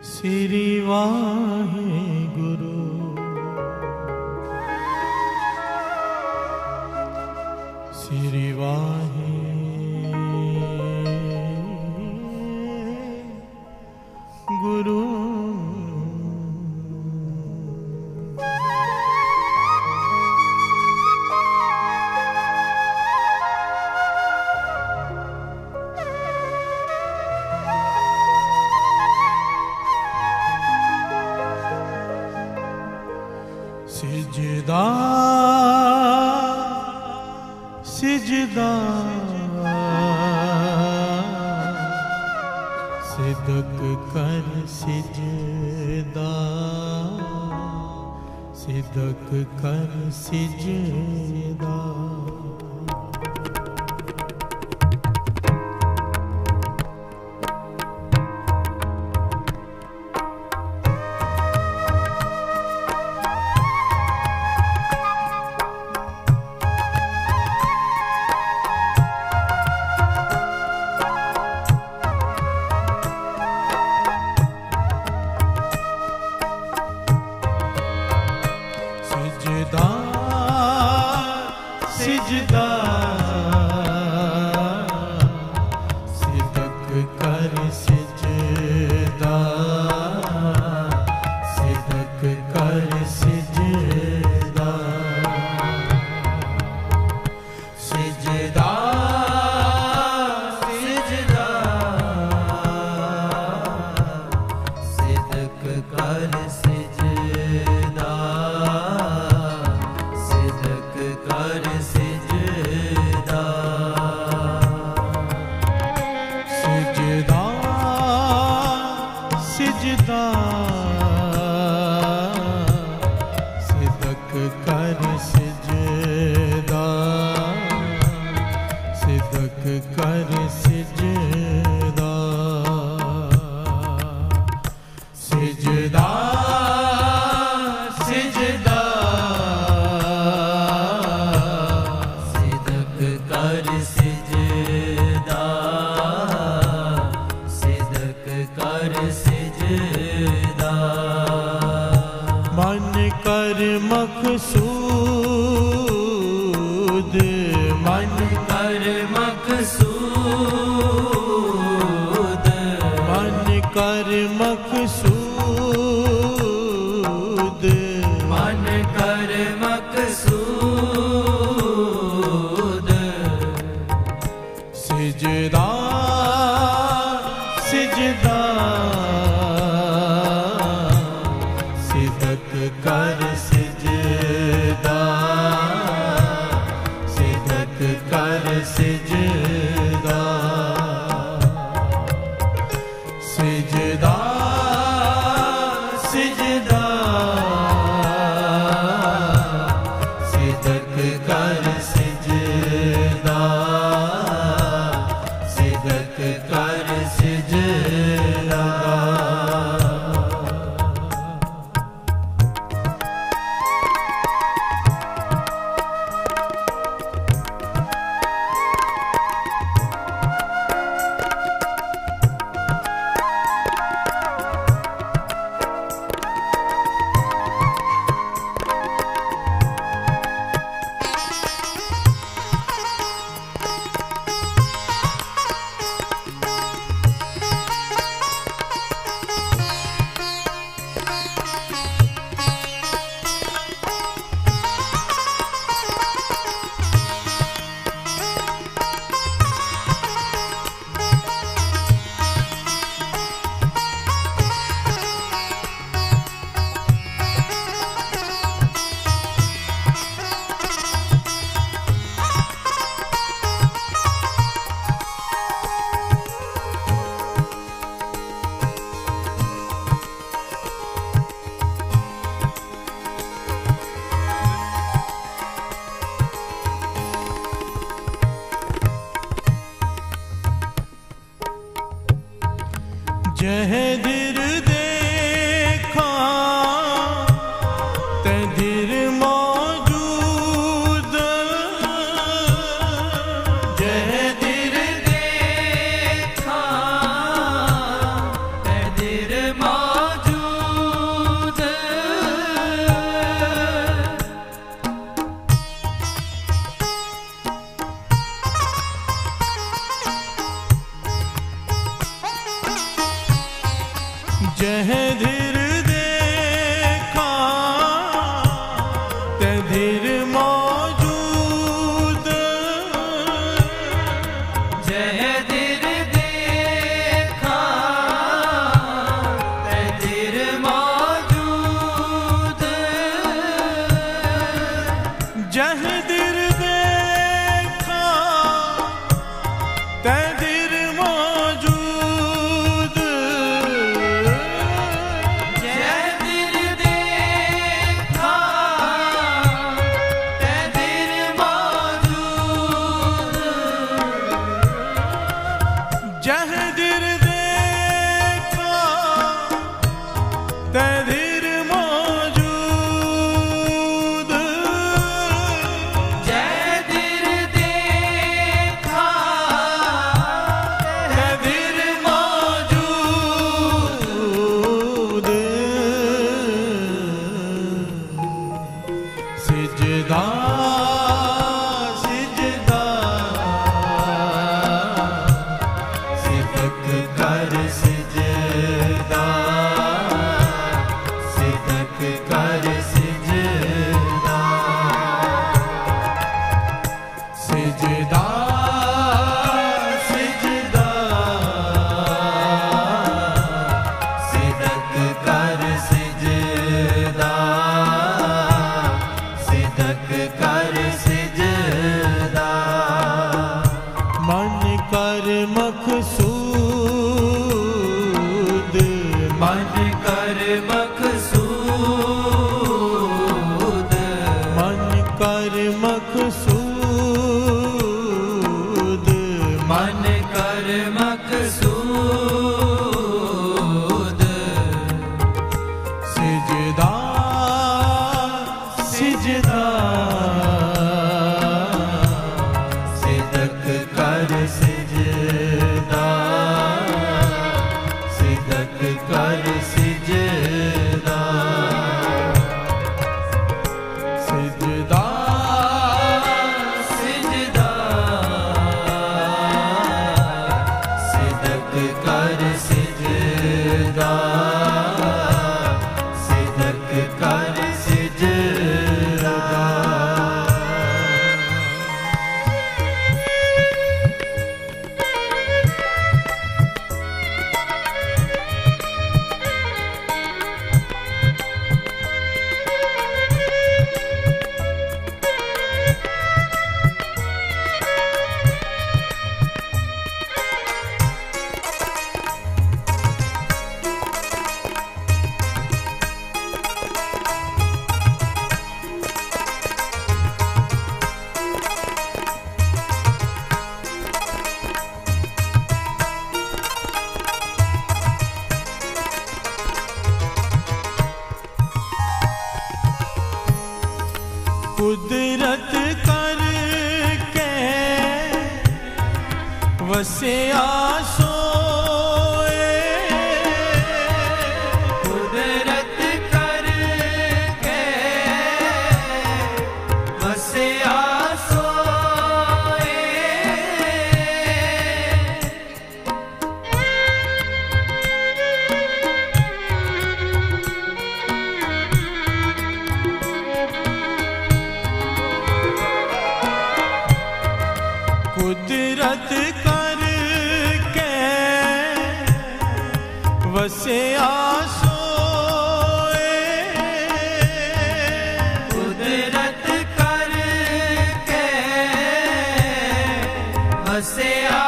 श्री वाहे गुरु श्री वाहे गुरु सिजदा सिजदा सिदक कर सिजदा सिदक कर सिजदा सिजदा सिदक कर सिजदा सिदक कर सिजदा सिजदा सिजदा सिदक कर सिजदा सिदक कर सिजदा सिजदा सिजदा सिदक कर सिजदा सिदक कर सिजदा सिजदा सिजदा सिदक कर सिजदा सिदक कर सिजदा मन कर मकसूद मन कर मकसूद मन कर मकसूद मन कर मकसूद सिजदा सिजदा सिदक कर सिजदा सिदक कर सिजदा सिजदा सिजदा सिदक कर सिजदा सिदक कर सिजदा जह दिर देखा तह दिर मौजूद जह दिर देखा तह दिर मौजूद जह धीर देखा तह धीर मौजूद, जह धीर देखा तह धीर मौजूद, जह धीर देखा तह धीर मौजूद, जह धीर देखा तह धीर मौजूद, जह धीर देखा तह धीर मौजूद, जह धीर देखा तह धीर मौजूद, सिजदा सिजदा सिदक कर सिजदा, सिदक कर सिजदा, सिजदा सिजदा सिदक कर सिजदा, सिदक कर सिजदा, मन कर मकसूद, मन कर मकसूद, मन कर मकसूद, मन कर मकसूद, सिजदा सिजदा सिदक कर सिजदा, सिदक कर सिजदा, सिजदा सिजदा सिदक कर सिजदा, सिदक कर सिजदा। कुदरत करके वसिया सोए, कुदरत करके वसिया सोए, कुदरत करके वसिया सोए, कुदरत करके वसिया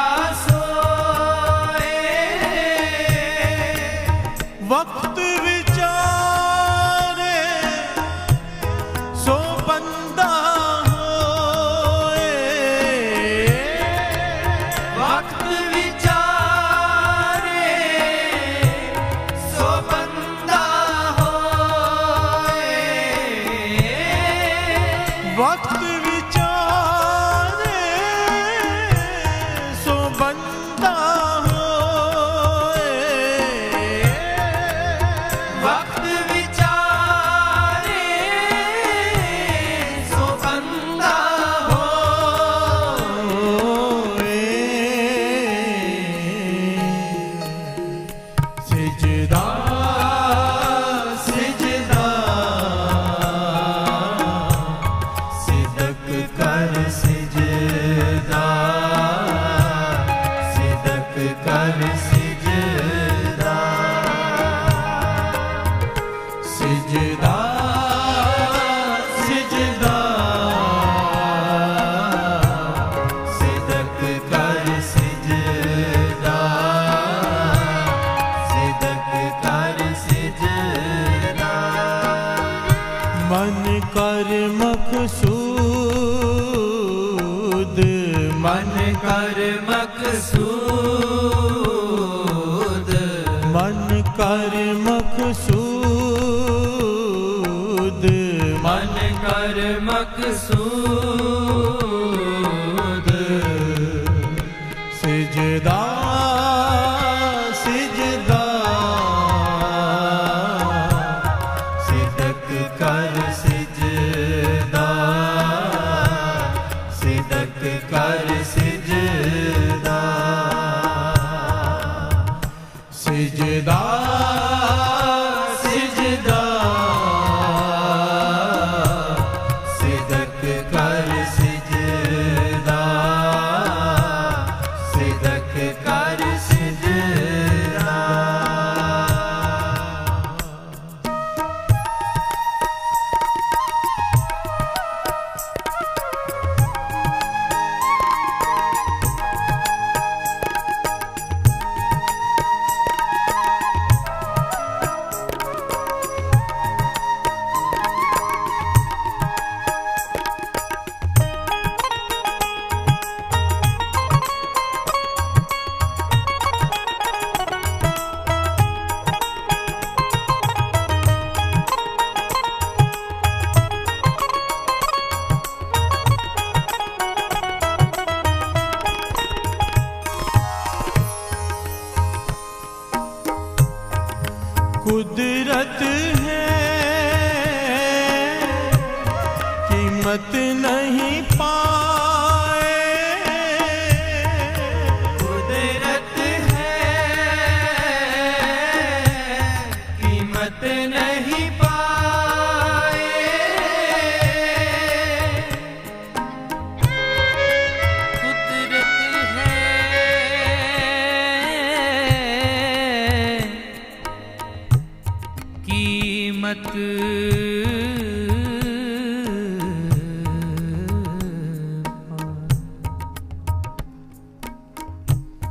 सोए, वक्त विचारे सो बंदा होए, वक्त विचारे सो बंदा होए, वक्त विचारे सो बंदा होए, वक्त विचारे सो बंदा होए, सिजदा मकसूद मन कर मकसूद सिजदा सिजदा सिदक कर सिजदा सिदक कर सिजदा सिजदा सिजदा सिदक कर सिजदा सिदक कर सिजदा कुदरत है कीमत नहीं पाए कुदरत है कीमत नहीं पाए कुदरत है कीमत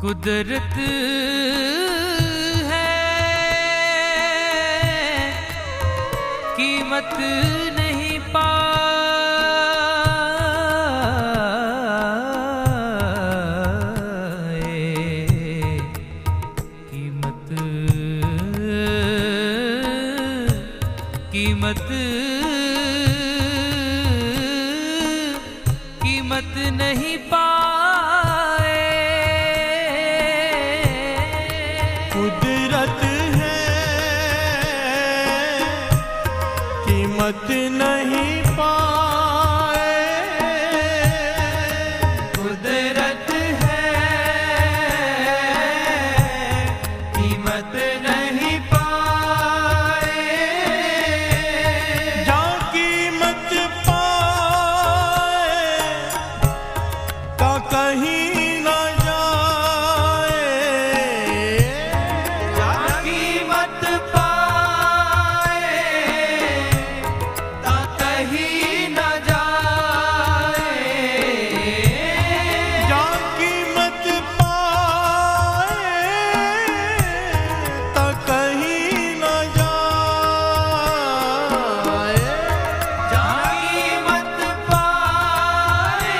कुदरत है कीमत नहीं पाए कीमत कीमत कीमत नहीं पाए कुदरत है कीमत नहीं पाए कुदरत है कीमत नहीं पाए जा कीमत पाए का कहीं न जाए जा कीमत पाए ता कहीं न जाए जा कीमत पाए ता कहीं न जाए जा कीमत पाए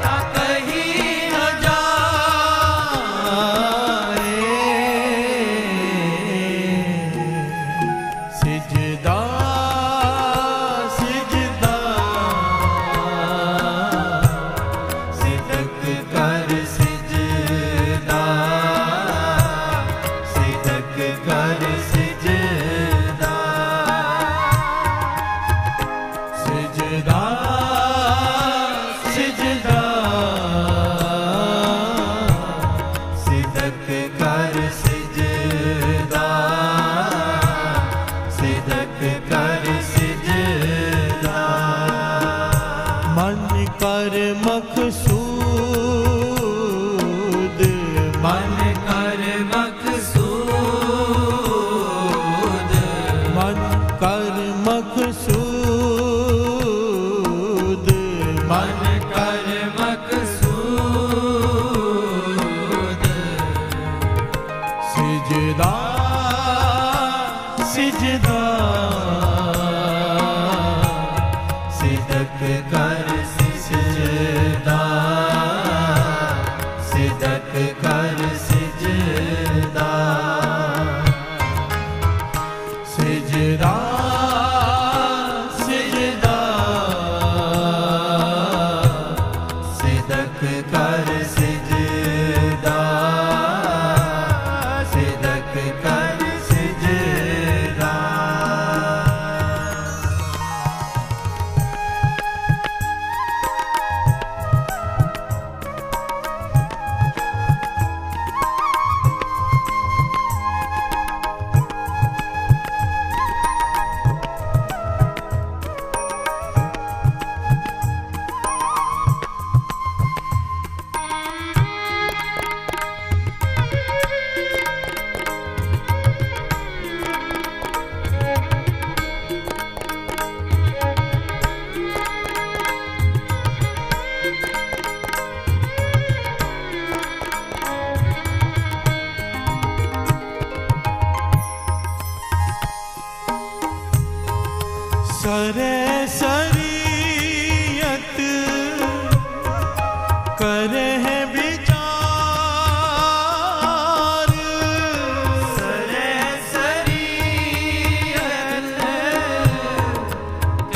ता कहीं न सिजदा सिजदा सिदक कर सिजदा सिदक कर सिजदा सिजदा सिजदा सिदक कर सिजदा सिदक कर सिजदा मन कर मकसूद मन कर मकसूद मन कर मकसूद मन कर मकसूद सिजदा सिजदा सिदक कर सिजदा सिदक कर सिजदा कर सिजदा। सरे सरियत करे है विचार। सरे सरियत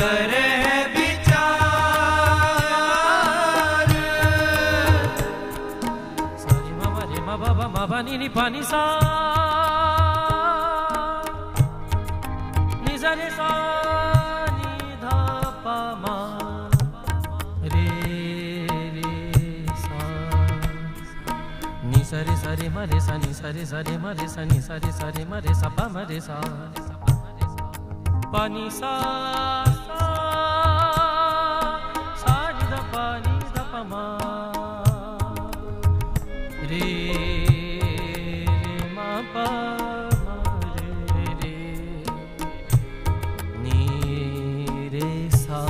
करे है विचार। सारी मामा रे मा बाबा मा बानी नी पानी सा नि सा रे सा सरे सरे मरे सनी सरे सरे मरे सनी सरे सरे मरे सपा मरे सा पानी सा सारी द पानी द पमा रे मा पा रे रे नी रे सा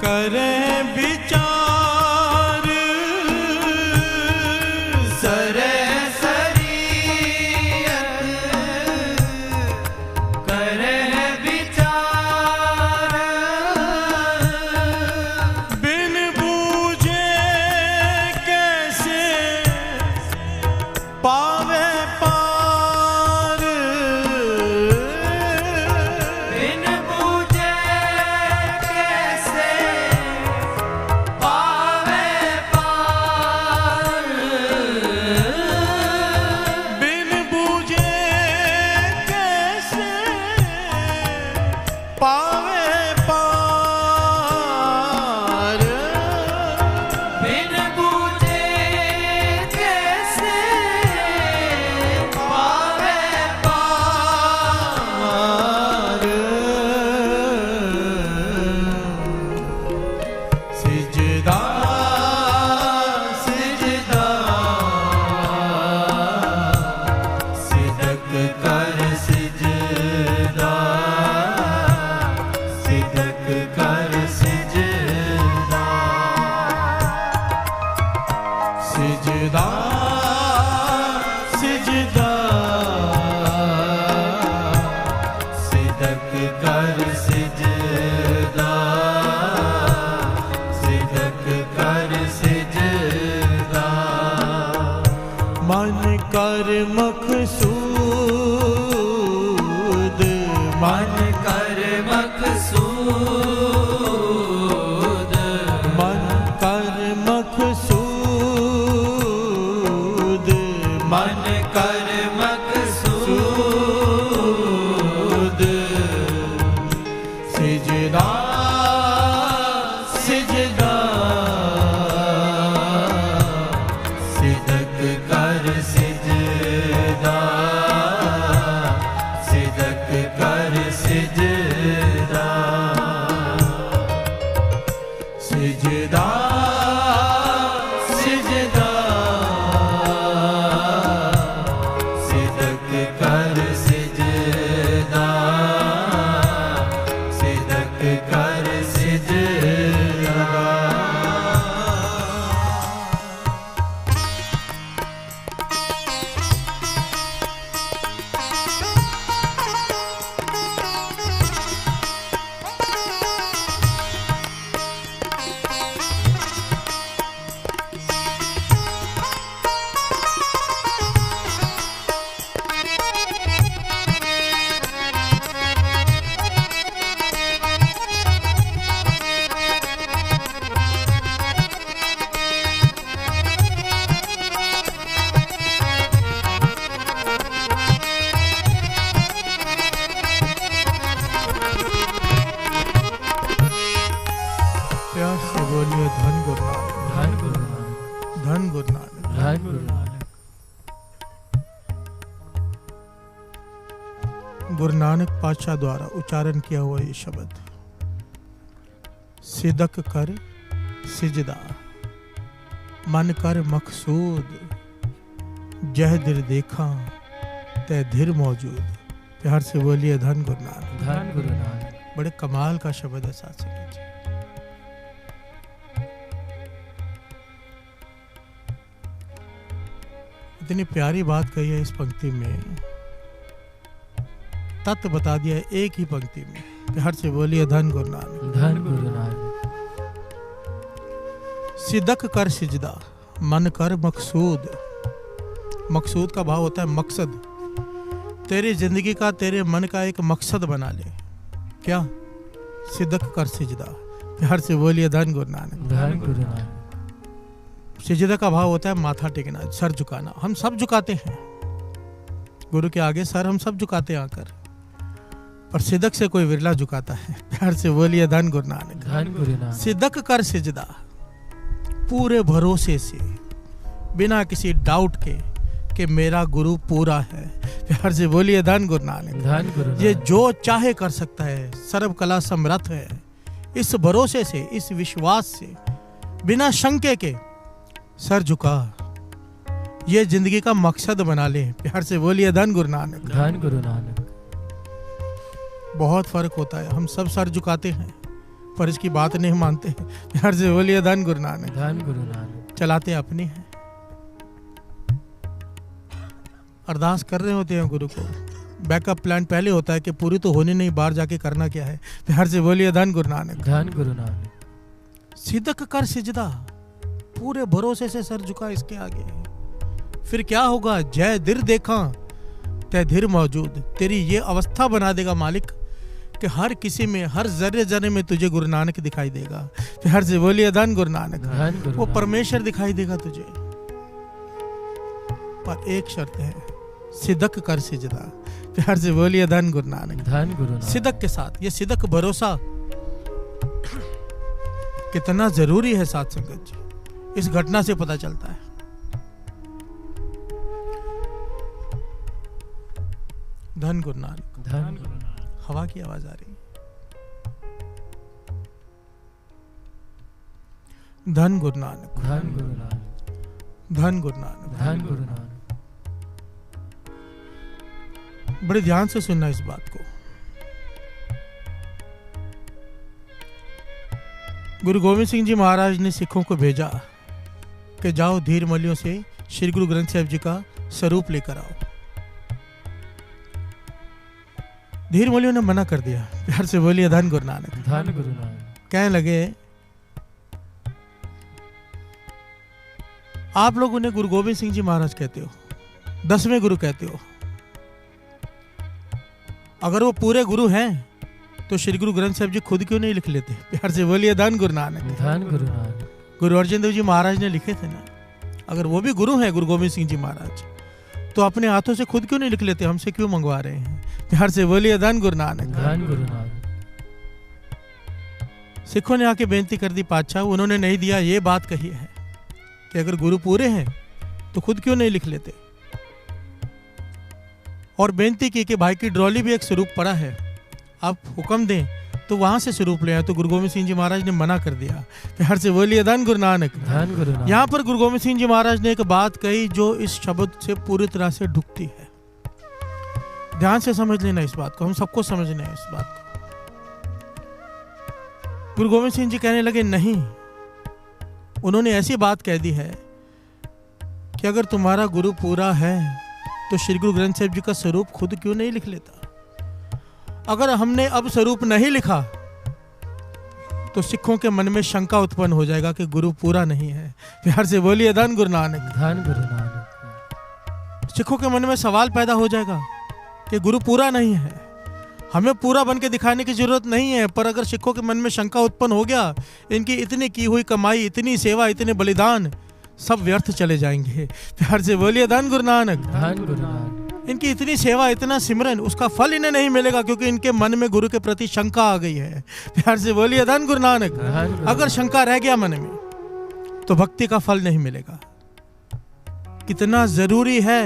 करे विचार। सरे सरियत करे विचार। बिन बूझे कैसे पावे पार। बिन बूझे कैसे पावे पार। बिन बूझे कैसे पावे पार। बिन बूझे कैसे पावे पार। सिजदा सिजदा सिदक कर सिजदा। सिदक कर सिजदा। सिजदा सिजदा सिदक कर सिजदा। सिदक कर सिजदा। मन कर मकसूद। मन कर मकसूद। मन कर मकसूद। मन कर मकसूद। सिजदा सिजदा सिदक कर सिजदा। सिजदा सिजदा सिदक कर सिजदा सिदक कर सिजदा प्यार से बोलिए धन गुरु नानक, धन गुरु नानक, धन गुरु नानक। धन गुरु नानक। गुरु नानक पातशाह द्वारा उच्चारण किया हुआ ये शब्द, सिदक कर सिजदा मन कर मकसूद, जह दिल देखा तै धीर मौजूद। प्यार से बोलिए धन गुरु नानक, धन गुरु नानक। बड़े कमाल का शब्द है साथ से। इतनी प्यारी बात कही है इस पंक्ति में, तत्व बता दिया है एक ही पंक्ति में। प्यार से बोलिए धन गुरु नानक, धन गुरु नानक। सिदक कर सिजदा मन कर मकसूद। मकसूद का भाव होता है मकसद। तेरी जिंदगी का, तेरे मन का एक मकसद बना ले। क्या? सिदक कर सिजदा। प्यार से बोलिए धन गुरु नानक, धन गुरु नानक। सिजदा का भाव होता है माथा टेकना, सर झुकाना। हम सब झुकाते हैं गुरु के आगे, सर हम सब झुकाते हैं आकर, पर सिदक से कोई विरला झुकाता है। प्यार से बोलिए धन गुरु नानक, धन गुरु नानक। सिदक कर सिजदा पूरे भरोसे से, बिना किसी डाउट के कि मेरा गुरु पूरा है। प्यार से बोलिए धन गुरु नानक, धन गुरु नानक। ये जो चाहे कर सकता है, सर्व कला समर्थ है। इस भरोसे से, इस विश्वास से, बिना शंके के सर झुका, ये जिंदगी का मकसद बना ले। प्यार से बोलिए धन गुरु नानक, धन गुरु नानक। बहुत फर्क होता है। हम सब सर झुकाते हैं पर इसकी बात नहीं मानते हैं। प्यार से बोलिए धन गुरु नानक, धन गुरु नानक। चलाते अपनी हैं, अरदास कर रहे होते हैं गुरु को। बैकअप प्लान पहले होता है कि पूरी तो होनी नहीं, बाहर जाके करना क्या है। प्यार से बोलिए धन गुरु नानक, धन गुरु नानक। सिदक कर सिजदा पूरे भरोसे से सर झुका इसके आगे। फिर क्या होगा? जय दिल देखा तै धीर मौजूद। तेरी ये अवस्था बना देगा मालिक कि हर किसी में, हर जर्रे जर्रे में तुझे गुरु नानक दिखाई देगा। प्यार से बोलिए धन गुरु नानक, धन गुरु वो नानक। परमेश्वर दिखाई देगा तुझे, पर एक शर्त है, सिदक कर सिजदा। प्यार से बोलिए धन गुरु नानक, धन गुरु नानक। सिदक के साथ। ये सिदक भरोसा कितना जरूरी है साथ संगत जी, इस घटना से पता चलता है। धन गुरु नानक। धन गुरु नानक। हवा की आवाज आ रही है। धन गुरु नानक, धन गुरु नानक। धन गुरु नानक। धन गुरु नानक। बड़े ध्यान से सुनना इस बात को। गुरु गोविंद सिंह जी महाराज ने सिखों को भेजा कि जाओ धीर मलियों से श्री गुरु ग्रंथ साहिब जी का स्वरूप लेकर आओ। धीर मलियों ने मना कर दिया। प्यार से बोलिए धन गुरु नानक, धन गुरु नानक। कहने लगे आप लोग उन्हें गुरु गोविंद सिंह जी महाराज कहते हो, 10वें गुरु कहते हो। अगर वो पूरे गुरु हैं तो श्री गुरु ग्रंथ साहिब जी खुद क्यों नहीं लिख लेते? प्यार से बोलिए धन गुरु नानक, धन गुरु नानक। गुरु अर्जन देव जी महाराज ने लिखे थे ना। अगर वो भी गुरु हैं गुरु गोविंद सिंह जी महाराज, तो अपने हाथों से खुद क्यों नहीं लिख लेते? हमसे क्यों मंगवा रहे हैं? प्यार से बोलिए धन गुरु नानक, धन गुरु नानक। सिखों ने आके बेनती कर दी पातशाह, उन्होंने नहीं दिया। ये बात कही है कि अगर गुरु पूरे हैं तो खुद क्यों नहीं लिख लेते। और बेनती की कि भाई की ड्रॉली भी एक स्वरूप पड़ा है, आप हुक्म दें तो वहां से स्वरूप ले आए, तो गुरु गोविंद सिंह जी महाराज ने मना कर दिया। प्यार से बोलिए धन गुरु नानक। धन गुरु नानक। यहाँ पर गुरु गोविंद सिंह जी महाराज ने एक बात कही जो इस शब्द से पूरी तरह से ढुकती है। ध्यान से समझ लेना इस बात को, हम सबको समझना है इस बात को। गुरु गोविंद सिंह जी कहने लगे नहीं, उन्होंने ऐसी बात कह दी है कि अगर तुम्हारा गुरु पूरा है तो श्री गुरु ग्रंथ साहिब जी का स्वरूप खुद क्यों नहीं लिख लेता। अगर हमने अब स्वरूप नहीं लिखा तो सिखों के मन में शंका उत्पन्न हो जाएगा कि गुरु पूरा नहीं है। प्यार से बोलिए धन गुरु नानक। धन गुरु नानक। सिखों के मन में सवाल पैदा हो जाएगा कि गुरु पूरा नहीं है, हमें पूरा बन के दिखाने की जरूरत नहीं है। पर अगर सिखों के मन में शंका उत्पन्न हो गया, इनकी इतनी की हुई कमाई, इतनी सेवा, इतने बलिदान सब व्यर्थ चले जाएंगे। प्यार से बोलिए धन गुरु नानक। धन गुरु नानक। इनकी इतनी सेवा, इतना सिमरन, उसका फल इन्हें नहीं मिलेगा क्योंकि इनके मन में गुरु के प्रति शंका आ गई है। प्यार से बोलिए धन गुरु नानक। अगर शंका रह गया मन में तो भक्ति का फल नहीं मिलेगा। कितना जरूरी है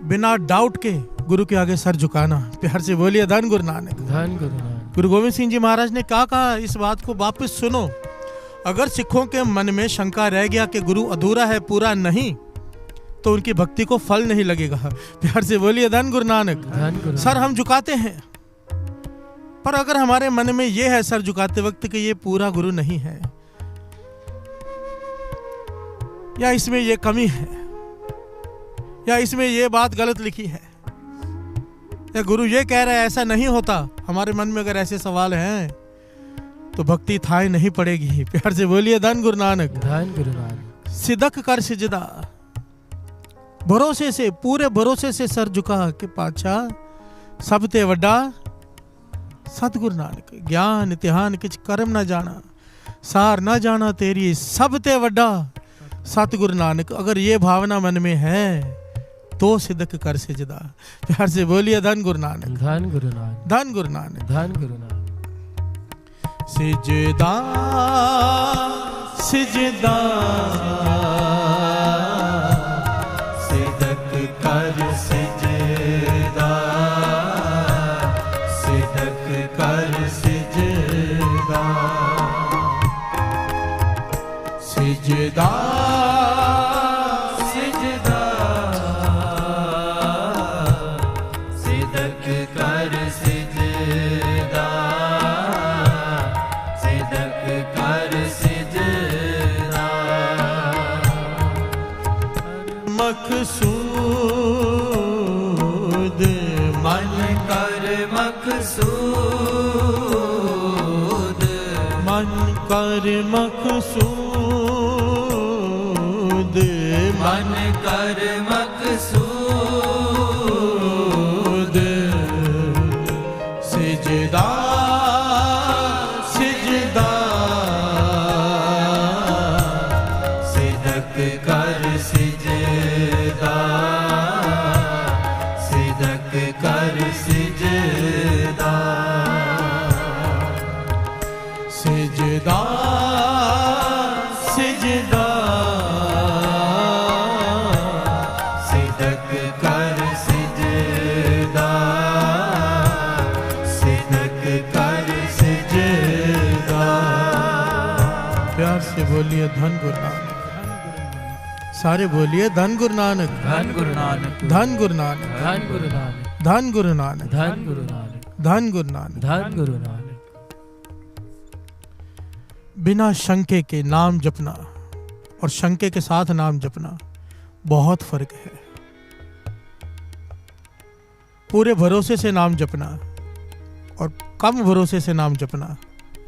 बिना डाउट के गुरु के आगे सर झुकाना। प्यार से बोलिए धन गुरु नानक। धन गुरु नानक। गुरु गोविंद सिंह जी महाराज ने क्या कहा, इस बात को वापस सुनो। अगर सिखों के मन में शंका रह गया कि गुरु अधूरा है, पूरा नहीं, तो उनकी भक्ति को फल नहीं लगेगा। प्यार से बोलिए धन गुरु नानक। सर हम झुकाते हैं, पर अगर हमारे मन में यह है सर झुकाते वक्त कि ये पूरा गुरु नहीं है, या इसमें ये कमी है, या इसमें ये बात गलत लिखी है, या गुरु ये कह रहा है ऐसा नहीं होता, हमारे मन में अगर ऐसे सवाल हैं तो भक्ति थाई नहीं पड़ेगी। प्यार से बोलिए धन गुरु नानक। धन गुरु नानक। सिदक कर सिजदा, भरोसे से, पूरे भरोसे से सर झुका के पाछा सब ते वड्डा सतगुरु नानक। ज्ञान इतिहान किछ कर्म न जाना, सार न जाना तेरी सब ते वड्डा सतगुरु नानक। अगर ये भावना मन में है तो सिदक कर सिजदा। प्यार से बोलिए धन गुरु नानक। धन गुरु नानक। धन गुरु नानक। धन गुरु नानक। सिजदा सिजदा सिदक कर सिजदा, सिदक कर सिजदा, सिजदा सिजदा, सिदक कर सिजदा, सिदक कर सिजदा, मकसूद मन कर मकसूद, मन कर मकसूद, मन कर मकसूद, सिजदा सिजदा, सिदक कर सिजदा, सिदक कर सिजदा, सिजदा सिजदा, सिदक कर सिजदा, सिदक कर सिजदा। प्यार से बोलिए धन गुरु नानक। सारे बोलिए धन गुरु नानक। धन गुरु नानक। धन गुरु नानक। धन गुरु नानक। धन गुरु नानक। धन गुरु नानक। धन गुरु नानक। धन गुरु नानक। बिना शंके के नाम जपना और शंके के साथ नाम जपना बहुत फर्क है। पूरे भरोसे से नाम जपना और कम भरोसे से नाम जपना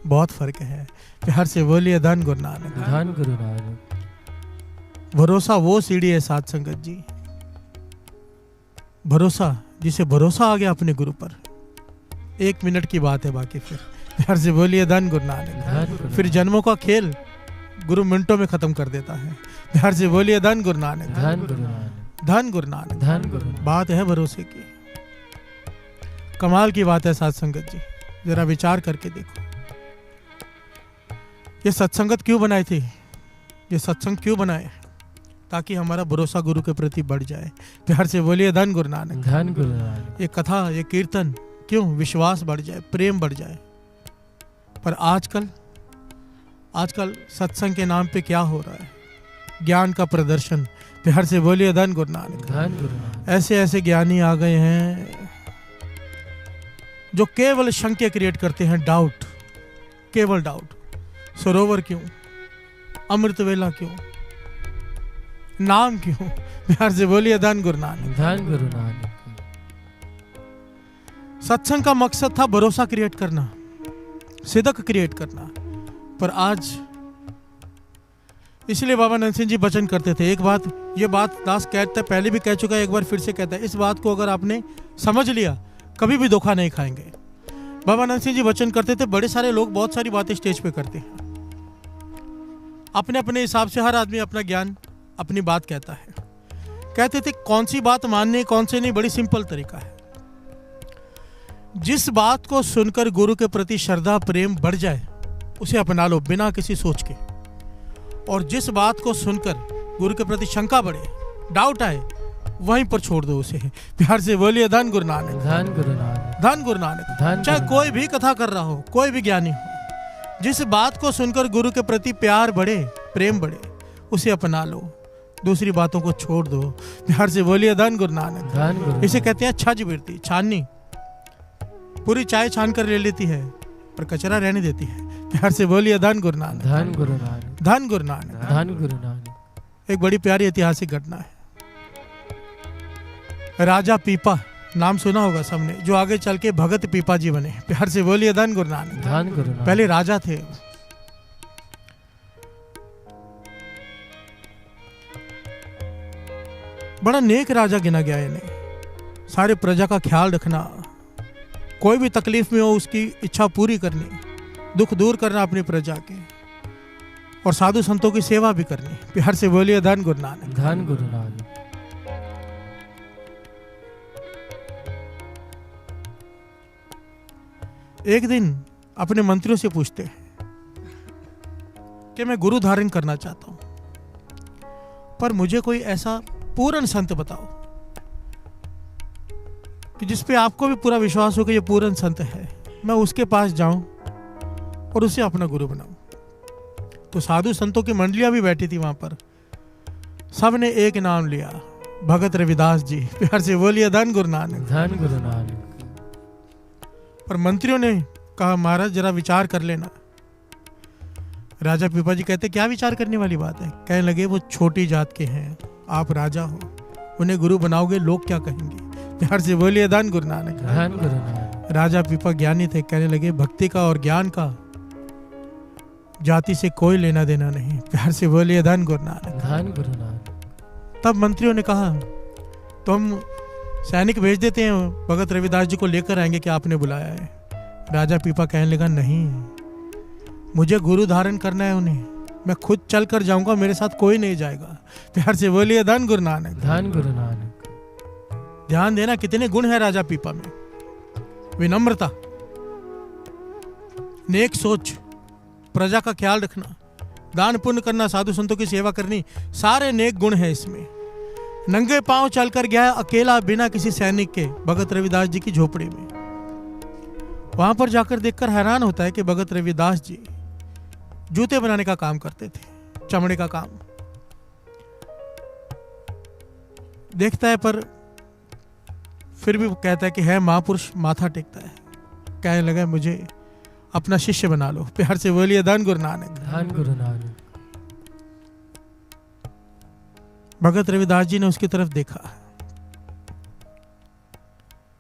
बहुत फर्क है। प्यार से बोलिए धन गुरु नानक। धन गुरु नानक। भरोसा वो सीढ़ी है साथ संगत जी, भरोसा जिसे भरोसा आ गया अपने गुरु पर, 1 मिनट की बात है बाकी फिर। प्यार से बोलिए धन गुरु नानक। फिर जन्मों का खेल गुरु मिनटों में खत्म कर देता है। प्यार से बोलिए धन गुरु नानक। धन गुरु नानक। धन गुरु नानक। धन गुरु। बात है भरोसे की, कमाल की बात है साथ संगत जी। जरा विचार करके देखो, ये सत्संगत क्यों बनाई थी, ये सत्संग क्यों बनाए, ताकि हमारा भरोसा गुरु के प्रति बढ़ जाए। प्यार से बोलिए धन गुरु नानक। धन गुरु नानक। ये कथा, ये कीर्तन क्यों? विश्वास बढ़ जाए, प्रेम बढ़ जाए। पर आजकल सत्संग के नाम पे क्या हो रहा है? ज्ञान का प्रदर्शन। प्यार से बोलिए धन गुरु नानक। धन गुरु नानक। ऐसे ऐसे ज्ञानी आ गए हैं जो केवल शंके क्रिएट करते हैं, डाउट, केवल डाउट। सरोवर क्यों? अमृत वेला क्यों? नाम क्यों? प्यार से बोलिए धन गुरु नानक। धन गुरु नानक। सत्संग का मकसद था भरोसा क्रिएट करना, सिदक क्रिएट करना। पर आज इसलिए बाबा नंद सिंह जी वचन करते थे। एक बात, ये बात दास कहता है, पहले भी कह चुका है, एक बार फिर से कहता है, इस बात को अगर आपने समझ लिया कभी भी धोखा नहीं खाएंगे। बाबा नंद सिंह जी वचन करते थे, बड़े सारे लोग बहुत सारी बातें स्टेज पे करते हैं, अपने अपने हिसाब से हर आदमी अपना ज्ञान, अपनी बात कहता है। कहते थे कौन सी बात माननी कौन से नहीं, बड़ी सिंपल तरीका है। जिस बात को सुनकर गुरु के प्रति श्रद्धा प्रेम बढ़ जाए उसे अपना लो बिना किसी सोच के, और जिस बात को सुनकर गुरु के प्रति शंका बढ़े, डाउट आए, वहीं पर छोड़ दो उसे। प्यार से बोलिए धन गुरु नानक। धन गुरु नानक। धन गुरु नानक। चाहे कोई भी कथा कर रहा हो, कोई भी ज्ञानी हो, जिस बात को सुनकर गुरु के प्रति प्यार बढ़े, प्रेम बढ़े, उसे अपना लो, दूसरी बातों को छोड़ दो। प्यार से बोलिए धन गुरु नानक। धन गुरु। इसे कहते हैं छज बिरती, छाननी। पूरी चाय छान कर ले लेती है पर कचरा रहने देती है। प्यार से बोलिए धन गुरु नानक। धन गुरु नानक। धन गुरु नानक। धन गुरु नानक। एक बड़ी प्यारी ऐतिहासिक घटना है। राजा पीपा नाम सुना होगा सबने, जो आगे चल के भगत पीपा जी बने। प्यार से बोलिए धन गुरु नानक। धन गुरु नानक। पहले राजा थे, बड़ा नेक राजा गिना गया इन्हें। सारे प्रजा का ख्याल रखना, कोई भी तकलीफ में हो उसकी इच्छा पूरी करनी, दुख दूर करना अपनी प्रजा के, और साधु संतों की सेवा भी करनी। प्यार से बोलिए धन गुरु नानक। धन गुरु नानक। एक दिन अपने मंत्रियों से पूछते हैं कि मैं गुरु धारण करना चाहता हूं, पर मुझे कोई ऐसा पूर्ण संत बताओ कि जिस पे आपको भी पूरा विश्वास हो कि ये पूर्ण संत है, मैं उसके पास जाऊं और उसे अपना गुरु बनाऊं। तो साधु संतों की मंडलियां भी बैठी थी वहां पर, सबने एक नाम लिया, भगत रविदास जी। प्यार से बोलिए धन गुरु नानक। धन गुरु नानक। पर मंत्रियों ने कहा महाराज जरा विचार कर लेना। राजा पीपा जी कहते क्या विचार करने वाली बात है? कहने लगे वो छोटी जात के हैं, आप राजा हो, उन्हें गुरु बनाओगे लोग क्या कहेंगे? प्यार से बोलिए धन गुरु नानक। धन गुरु नानक। राजा पीपा ज्ञानी थे, कहने लगे भक्ति का और ज्ञान का जाति से कोई लेना देना नहीं। प्यार से बोलिए धन गुरु नानक। धन गुरु नानक। तब मंत्रियों ने कहा तो हम सैनिक भेज देते हैं, भगत रविदास जी को लेकर आएंगे कि आपने बुलाया है। राजा पीपा कहने लगा नहीं, मुझे गुरु धारण करना है उन्हें, मैं खुद चल कर जाऊंगा, मेरे साथ कोई नहीं जाएगा। प्यार से बोलिए धन गुरु नानक। धन गुरु नानक। ध्यान देना कितने गुण है राजा पीपा में। विनम्रता, नेक सोच, प्रजा का ख्याल रखना, दान पुण्य करना, साधु संतों की सेवा करनी, सारे नेक गुण हैं इसमें। नंगे पांव चलकर गया अकेला बिना किसी सैनिक के भगत रविदास जी की झोपड़ी में। वहां पर जाकर देखकर हैरान होता है कि भगत रविदास जी जूते बनाने का काम करते थे, चमड़े का काम। देखता है पर फिर भी कहता है कि है महापुरुष, माथा टेकता है। कहने लगा मुझे अपना शिष्य बना लो। प्यार से बोलिए धन गुरु नानक। धन गुरु नानक। भगत रविदास जी ने उसकी तरफ देखा,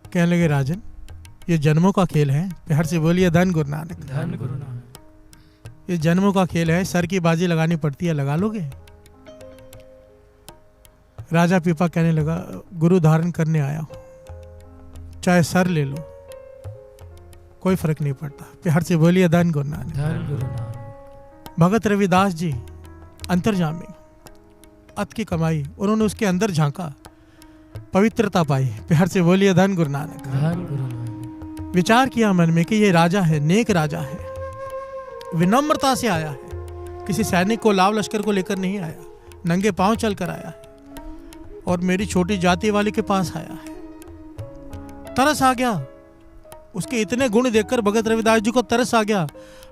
कहने लगे राजन ये जन्मों का खेल है। प्यार से बोलिए धन गुरु नानक। धन गुरु नानक। ये जन्मों का खेल है, सर की बाजी लगानी पड़ती है, लगा लोगे? राजा पीपा कहने लगा गुरु धारण करने आया हूं, चाहे सर ले लो, कोई फर्क नहीं पड़ता। प्यार से बोलिए धन गुरु नानक। धन गुरु नानक। भगत रविदास जी अंतर्जामी, अत की कमाई, उन्होंने उसके अंदर झांका, पवित्रता पाई। प्यार से बोलिए धन गुरु नानक। धन गुरु नानक। विचार किया मन में कि ये राजा है, नेक राजा है, विनम्रता से आया है, किसी सैनिक को लाव लश्कर को लेकर नहीं आया, नंगे पांव चलकर आया है, और मेरी छोटी जाति वाले के पास आया है। तरस आ गया उसके इतने गुण देखकर भगत रविदास जी को तरस आ गया।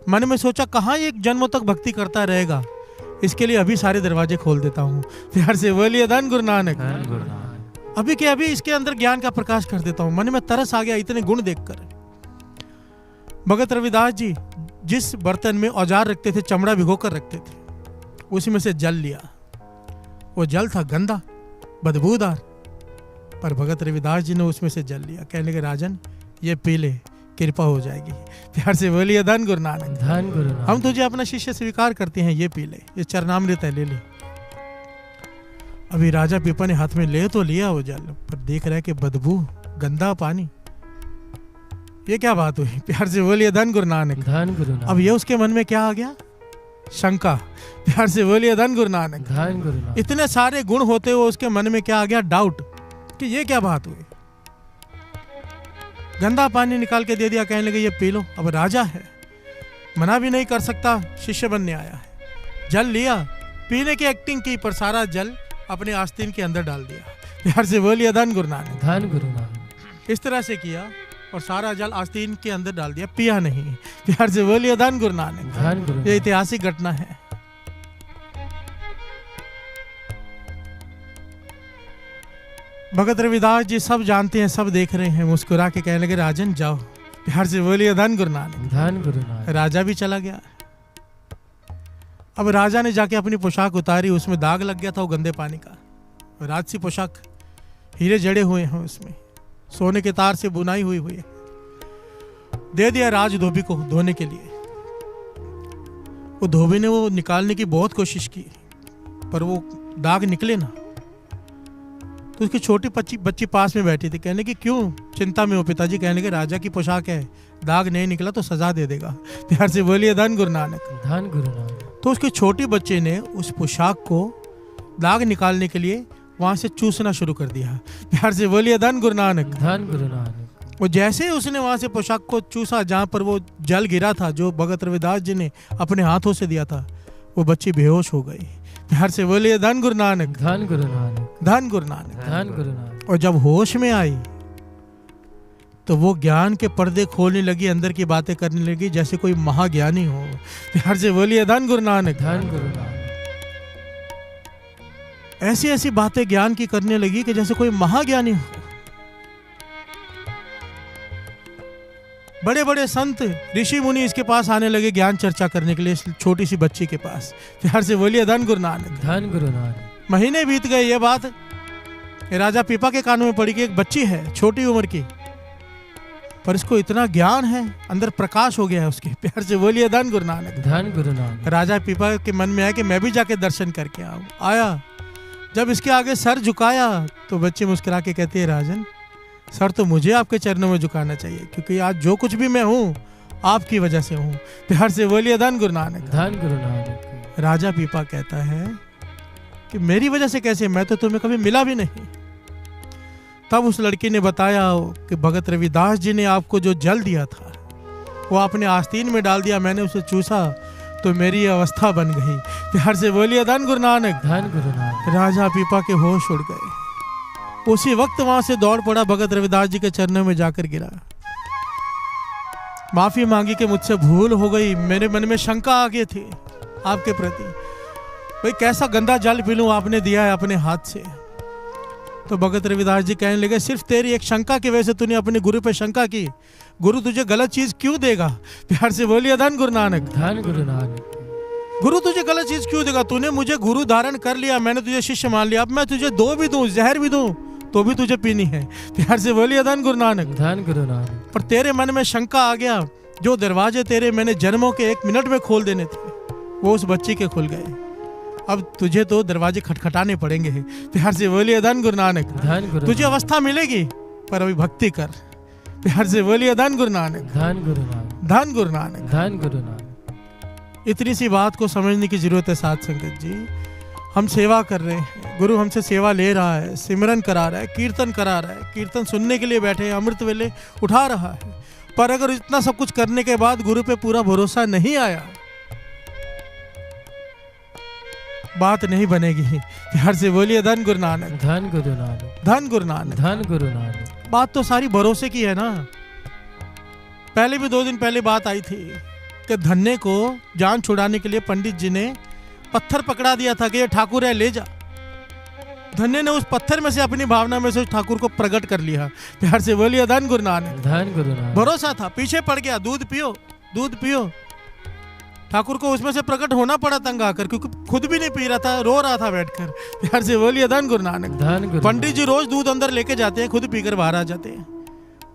मन में सोचा कहाँ ये जन्मों तक भक्ति करता रहेगा, इसके लिए अभी सारे दरवाजे खोल देता हूँ। प्यार से बोलिए धन गुरु नानक। अभी के अभी इसके अंदर ज्ञान का प्रकाश कर देता हूँ। मन में तरस आ गया इतने गुण देखकर। भगत रविदास जी जिस बर्तन में औजार रखते थे, चमड़ा भिगोकर रखते थे, उसमें से जल लिया। वो जल था गंदा, बदबूदार, पर भगत रविदास जी ने उसमें से जल लिया। कहने लगे राजन ये पी ले, कृपा हो जाएगी। प्यार से बोलिए धन गुरु नानक। धन गुरु नानक। हम तुझे अपना शिष्य स्वीकार करते हैं, ये पी ले, ये चरणामृत है, ले ले। अभी राजा पीपा ने हाथ में ले तो लिया वो जल, पर देख रहा है कि बदबू, गंदा पानी, ये क्या बात हुई। प्यार से बोलिए धन गुरु नानक। धन गुरु नानक। अब ये उसके मन में क्या आ गया, शंका। प्यार से बोलिए धन गुरु नानक। धन गुरु नानक। इतने सारे गुण होते हुए उसके मन में क्या आ गया, डाउट, कि ये क्या बात हुई। गंदा पानी निकाल के दे दिया, कहने लगे ये पी लो। अब राजा है, मना भी नहीं कर सकता, शिष्य बनने आया है। जल लिया, पीने की एक्टिंग की, पर सारा जल अपने आस्तीन के अंदर डाल दिया। प्यार से बोलिए धन गुरु नानक। धन गुरु नानक। इस तरह से किया और सारा जल आस्तीन के अंदर डाल दिया, पिया नहीं। प्यार से बोलिए धन गुरु नानक। धन गुरु। ये ऐतिहासिक घटना है। भगत रविदास जी सब जानते हैं, सब देख रहे हैं, मुस्कुरा के कहने लगे राजन जाओ। प्यार से बोलिए धन गुरु नानक। धन गुरु नानक। राजा भी चला गया। अब राजा ने जाके अपनी पोशाक उतारी, उसमें दाग लग गया था वो गंदे पानी का। राजसी पोशाक, हीरे जड़े हुए हैं उसमें, सोने के तार से बुनाई हुई हुई है। दे दिया राज धोबी को धोने के लिए। वो धोबी ने वो निकालने की बहुत कोशिश की, पर वो दाग निकले ना। तो उसकी छोटी बच्ची पास में बैठी थी, कहने की क्यों चिंता में हो पिताजी। कहने के राजा की पोशाक है, दाग नहीं निकला तो सजा दे देगा। प्यार से बोलिए धन गुरु नानक। धन गुरु नानक। तो उसके छोटी बच्चे ने उस पोशाक को दाग निकालने के लिए वहां से चूसना शुरू कर दिया। प्यार से बोलिए धन गुरु नानक। धन गुरु नानक। वो जैसे ही उसने वहां से पोशाक को चूसा जहां पर वो जल गिरा था, जो भगत रविदास जी ने अपने हाथों से दिया था, वो बच्ची बेहोश हो गई। प्यार से बोलिए धन गुरु नानक। धन गुरु नानक। धन गुरु नानक। धन गुरु नानक। और जब होश में आई तो वो ज्ञान के पर्दे खोलने लगी, अंदर की बातें करने लगी जैसे कोई महाज्ञानी हो। प्यार से बोलिए धन गुरु नानक। धन गुरु नानक। ऐसी ऐसी बातें ज्ञान की करने लगी कि जैसे कोई महाज्ञानी हो। बड़े बड़े संत ऋषि मुनि इसके पास आने लगे ज्ञान चर्चा करने के लिए, इस छोटी सी बच्ची के पास। प्यार से बोलिए धन गुरु नानक। धन गुरु नानक। महीने बीत गए, ये बात राजा पीपा के कानों में पड़ी कि एक बच्ची है छोटी उम्र की, पर इसको इतना ज्ञान है, अंदर प्रकाश हो गया है उसके। प्यार से बोलिए धन गुरु नानक। धन गुरु नानक। राजा पीपा के मन में आया कि मैं भी जाके दर्शन करके आऊं। आया, जब इसके आगे सर झुकाया तो बच्ची मुस्कुरा के कहती है राजन, सर तो मुझे आपके चरणों में झुकाना चाहिए, क्योंकि आज जो कुछ भी मैं हूँ आपकी वजह से हूँ। प्यार से बोलिए धन गुरु नानक। धन गुरु नानक। राजा पीपा कहता है कि मेरी वजह से कैसे, मैं तो तुम्हें कभी मिला भी नहीं। तब उस लड़की ने बताया कि भगत रविदास जी ने आपको जो जल दिया था वो आपने आस्तीन में डाल दिया, मैंने उसे चूसा तो मेरी अवस्था बन गई। प्यार से बोलिए धन गुरु नानक। धन गुरु नानक। राजा पीपा के होश उड़ गए। उसी वक्त वहां से दौड़ पड़ा, भगत रविदास जी के चरणों में जाकर गिरा, माफी मांगी कि मुझसे भूल हो गई, मेरे मन में शंका आ गई थी आपके प्रति, भाई कैसा गंदा जल पी लूं, आपने दिया है अपने हाथ से। तो भगत रविदास जी कहने लगे सिर्फ तेरी एक शंका की वजह से तूने अपने गुरु पे शंका की, गुरु तुझे गलत चीज क्यों देगा। प्यार से बोलिए धन गुरु नानक। धन गुरु नानक। गुरु तुझे गलत चीज क्यों देगा, तूने मुझे गुरु धारण कर लिया, मैंने तुझे शिष्य मान लिया, अब मैं तुझे दो भी दूं, जहर भी दूं तो भी तुझे पीनी है। प्यार से बोलिए धन गुरु नानक। धन गुरु नानक। पर तेरे मन में शंका आ गया, जो दरवाजे तेरे मैंने जन्मों के 1 मिनट में खोल देने थे वो उस बच्ची के खुल गए, अब तुझे तो दरवाजे खटखटाने पड़ेंगे। प्यार से बोलिए धन गुरु नानक। धन गुरु। तुझे अवस्था मिलेगी पर अभी भक्ति कर। प्यार से बोलिए धन गुरु नानक। धन गुरु नानक। धन गुरु नानक। धन गुरु नानक। इतनी सी बात को समझने की जरूरत है साध संगत जी। हम सेवा कर रहे हैं, गुरु हमसे सेवा ले रहा है, सिमरन करा रहा है, कीर्तन करा रहा है, कीर्तन सुनने के लिए बैठे हैं, अमृत वेले उठा रहा है, पर अगर इतना सब कुछ करने के बाद गुरु पे पूरा भरोसा नहीं आया, बात नहीं बनेगी। प्यार से बोलिए धन गुरु नानक। धन गुरु नानक। धन गुरु नानक। धन गुरु नानक। बात तो सारी भरोसे की है ना। पहले भी 2 दिन पहले बात आई थी कि धन्य को जान छुड़ाने के लिए पंडित जी ने पत्थर पकड़ा दिया था कि ये ठाकुर है, ले जा। धन्य ने उस पत्थर में से अपनी भावना में से उस ठाकुर को प्रकट कर लिया। प्यार से बोलिए धन गुरु नानक। धन गुरु नानक। भरोसा था, पीछे पड़ गया, दूध पियो दूध पियो। ठाकुर को उसमें से प्रकट होना पड़ा तंग आकर, क्योंकि खुद भी नहीं पी रहा था, रो रहा था बैठकर। प्यार से बोलिए धन गुरु नानक। धन गुरु। पंडित जी रोज दूध अंदर लेके जाते हैं, खुद पीकर बाहर आ जाते हैं।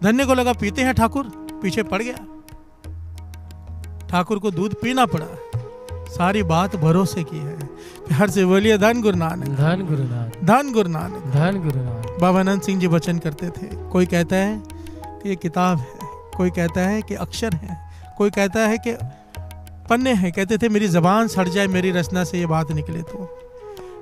धन्य को लगा पीते हैं ठाकुर, पीछे पड़ गया। ठाकुर को दूध पीना पड़ा। सारी बात भरोसे की है। प्यार से बोलिए धन गुरु नानक। धन गुरु नानक। धन गुरु नानक। धन गुरु नानक। बाबा अनंत सिंह जी वचन करते थे, कोई कहता है कि ये किताब है, कोई कहता है कि अक्षर है, कोई कहता है कि पन्ने हैं। कहते थे मेरी जबान सड़ जाए, मेरी रचना से ये बात निकले तो।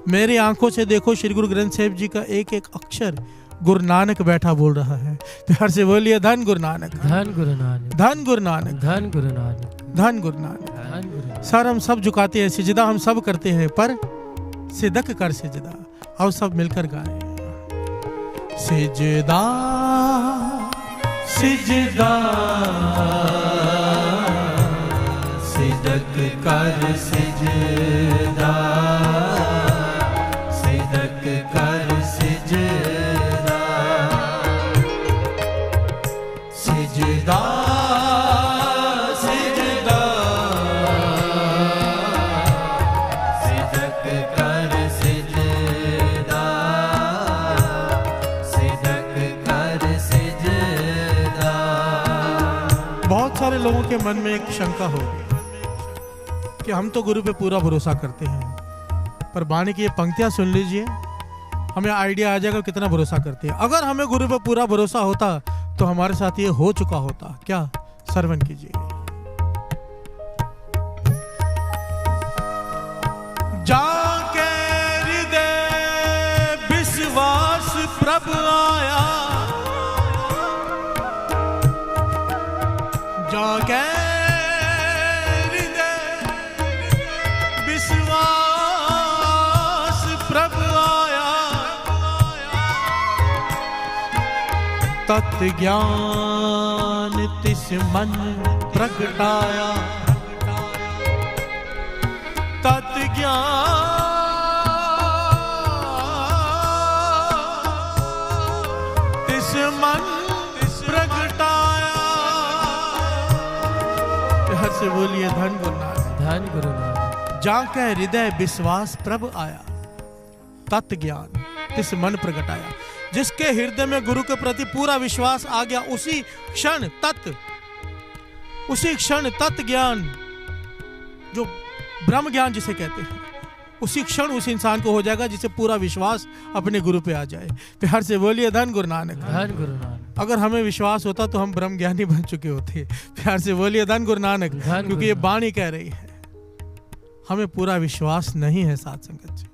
मेरी आंखों से देखो श्री गुरु ग्रंथ साहिब जी का एक एक अक्षर गुरु नानक बैठा बोल रहा है। प्यार से बोलिए धन गुरु नानक। धन गुरु नानक। धन गुरु नानक। धन गुरु नानक। धन गुरु नानक। धन गुरु नानक। सर हम सब झुकाते हैं, सिजदा हम सब करते हैं, पर सिदक कर सिजदा। आओ सब मिलकर गाएं। सिजदा सिजदा सिदक कर सिजदा, सिदक कर सिजदा, सिजदा सिजदा, सिदक कर सिजदा, सिदक कर सिजदा। बहुत सारे लोगों के मन में एक शंका होगी कि हम तो गुरु पे पूरा भरोसा करते हैं, पर बाणी की ये पंक्तियां सुन लीजिए, हमें आइडिया आ जाएगा कितना भरोसा करते हैं। अगर हमें गुरु पे पूरा भरोसा होता तो हमारे साथ ये हो चुका होता। क्या? श्रवण कीजिए। जाके हृदय विश्वास प्रभ आया, जाके तत् ज्ञान तिस मन प्रगटाया, तत् ज्ञान तिस मन प्रगटाया। हर से बोलिए धन गुरु नानक। धन गुरु नानक। जाके हृदय विश्वास प्रभ आया, तत् ज्ञान तिस मन प्रगटाया। जिसके हृदय में गुरु के प्रति पूरा विश्वास आ गया, उसी क्षण तत्व ज्ञान, जो ब्रह्म ज्ञान जिसे कहते हैं, उसी क्षण उस इंसान को हो जाएगा जिसे पूरा विश्वास अपने गुरु पे आ जाए। प्यार से बोलिए धन गुरु नानक। धन गुरु नानक। अगर हमें विश्वास होता तो हम ब्रह्म ज्ञानी बन चुके होते। प्यार से बोलिए धन गुरु नानक। क्योंकि ये बाणी कह रही है, हमें पूरा विश्वास नहीं है साथ संगत जी।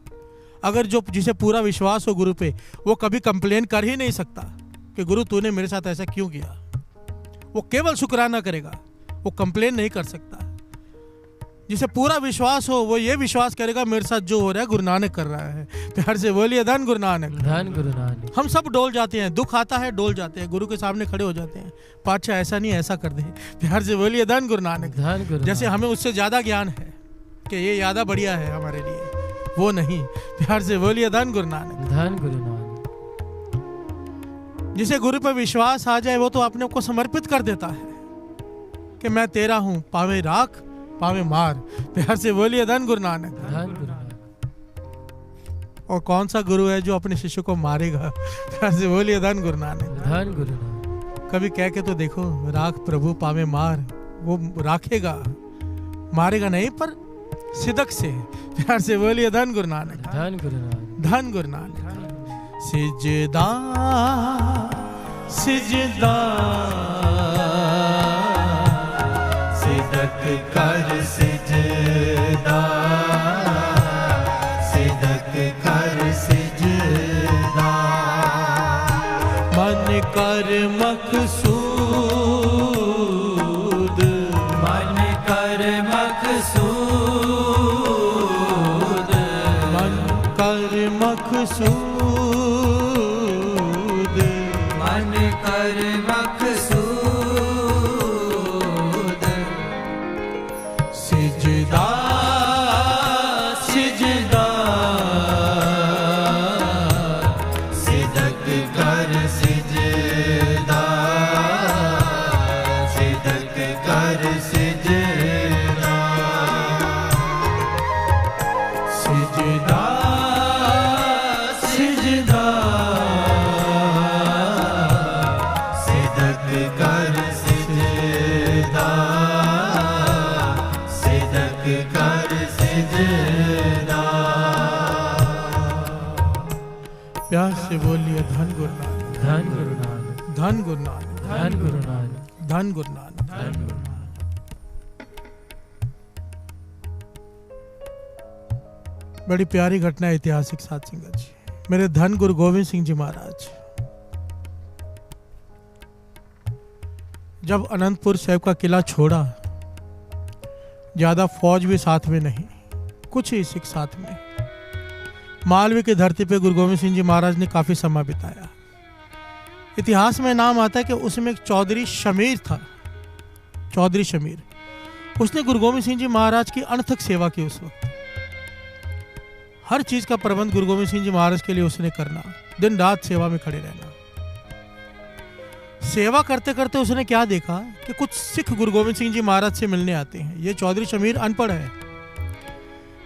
अगर जो जिसे पूरा विश्वास हो गुरु पे, वो कभी कंप्लेन कर ही नहीं सकता कि गुरु तूने मेरे साथ ऐसा क्यों किया। वो केवल शुक्राना करेगा, वो कंप्लेन नहीं कर सकता। जिसे पूरा विश्वास हो वो ये विश्वास करेगा मेरे साथ जो हो रहा है गुरु नानक कर रहा है। प्यार से बोलिए धन गुरु नानक। धन गुरु नानक। हम सब डोल जाते हैं, दुख आता है डोल जाते हैं, गुरु के सामने खड़े हो जाते हैं, पातशाह ऐसा नहीं ऐसा कर दे। प्यार से बोलिए धन गुरु नानक। धन गुरु। जैसे हमें उससे ज्यादा ज्ञान है कि ये ज्यादा बढ़िया है हमारे लिए, वो नहीं। प्यार से बोलिए धन गुरु नानक। धन गुरु नानक। जिसे गुरु पर विश्वास आ जाए वो तो अपने को समर्पित कर देता है कि मैं तेरा हूं, पावे राख पावे मार। प्यार से बोलिए धन गुरु नानक। धन गुरु नानक। और कौन सा गुरु है जो अपने शिष्य को मारेगा? प्यार से बोलिए धन गुरु नानक। धन गुरु नानक। कभी कह के तो देखो, राख प्रभु पावे मार। वो राखेगा, मारेगा नहीं, पर सिदक से। प्यार से बोलिए धन गुरु नानक। धन गुरु नानक। धन गुरु नानक। सिजदा सिजदा सिदक कर सिजदा, सिदक कर सिजदा, मन कर मकसूद, मन कर मकसूद, मन कर मकसूद, मन कर मकसूद, सिजदा। प्यार से बोलिए धन गुरु नानक, धन गुरु नानक, धन गुरु नानक, धन गुरु नानक, धन गुरु नानक, धन गुरु नानक। बड़ी प्यारी घटना ऐतिहासिक साध संगत जी। मेरे धन गुरु गोविंद सिंह जी महाराज जब अनंतपुर साहिब का किला छोड़ा, ज्यादा फौज भी साथ में नहीं, कुछ ही सिख साथ में, मालवे की धरती पे गुरु गोविंद सिंह जी महाराज ने काफी समय बिताया। इतिहास में नाम आता है कि उसमें एक चौधरी शमीर था, चौधरी शमीर। उसने गुरु गोविंद सिंह जी महाराज की अनथक सेवा की। उस वक्त हर चीज का प्रबंध गुरु गोविंद सिंह जी महाराज के लिए उसने करना, दिन रात सेवा में खड़े रहना। सेवा करते करते उसने क्या देखा कि कुछ सिख गुरु गोविंद सिंह जी महाराज से मिलने आते हैं। ये चौधरी शमीर अनपढ़ है।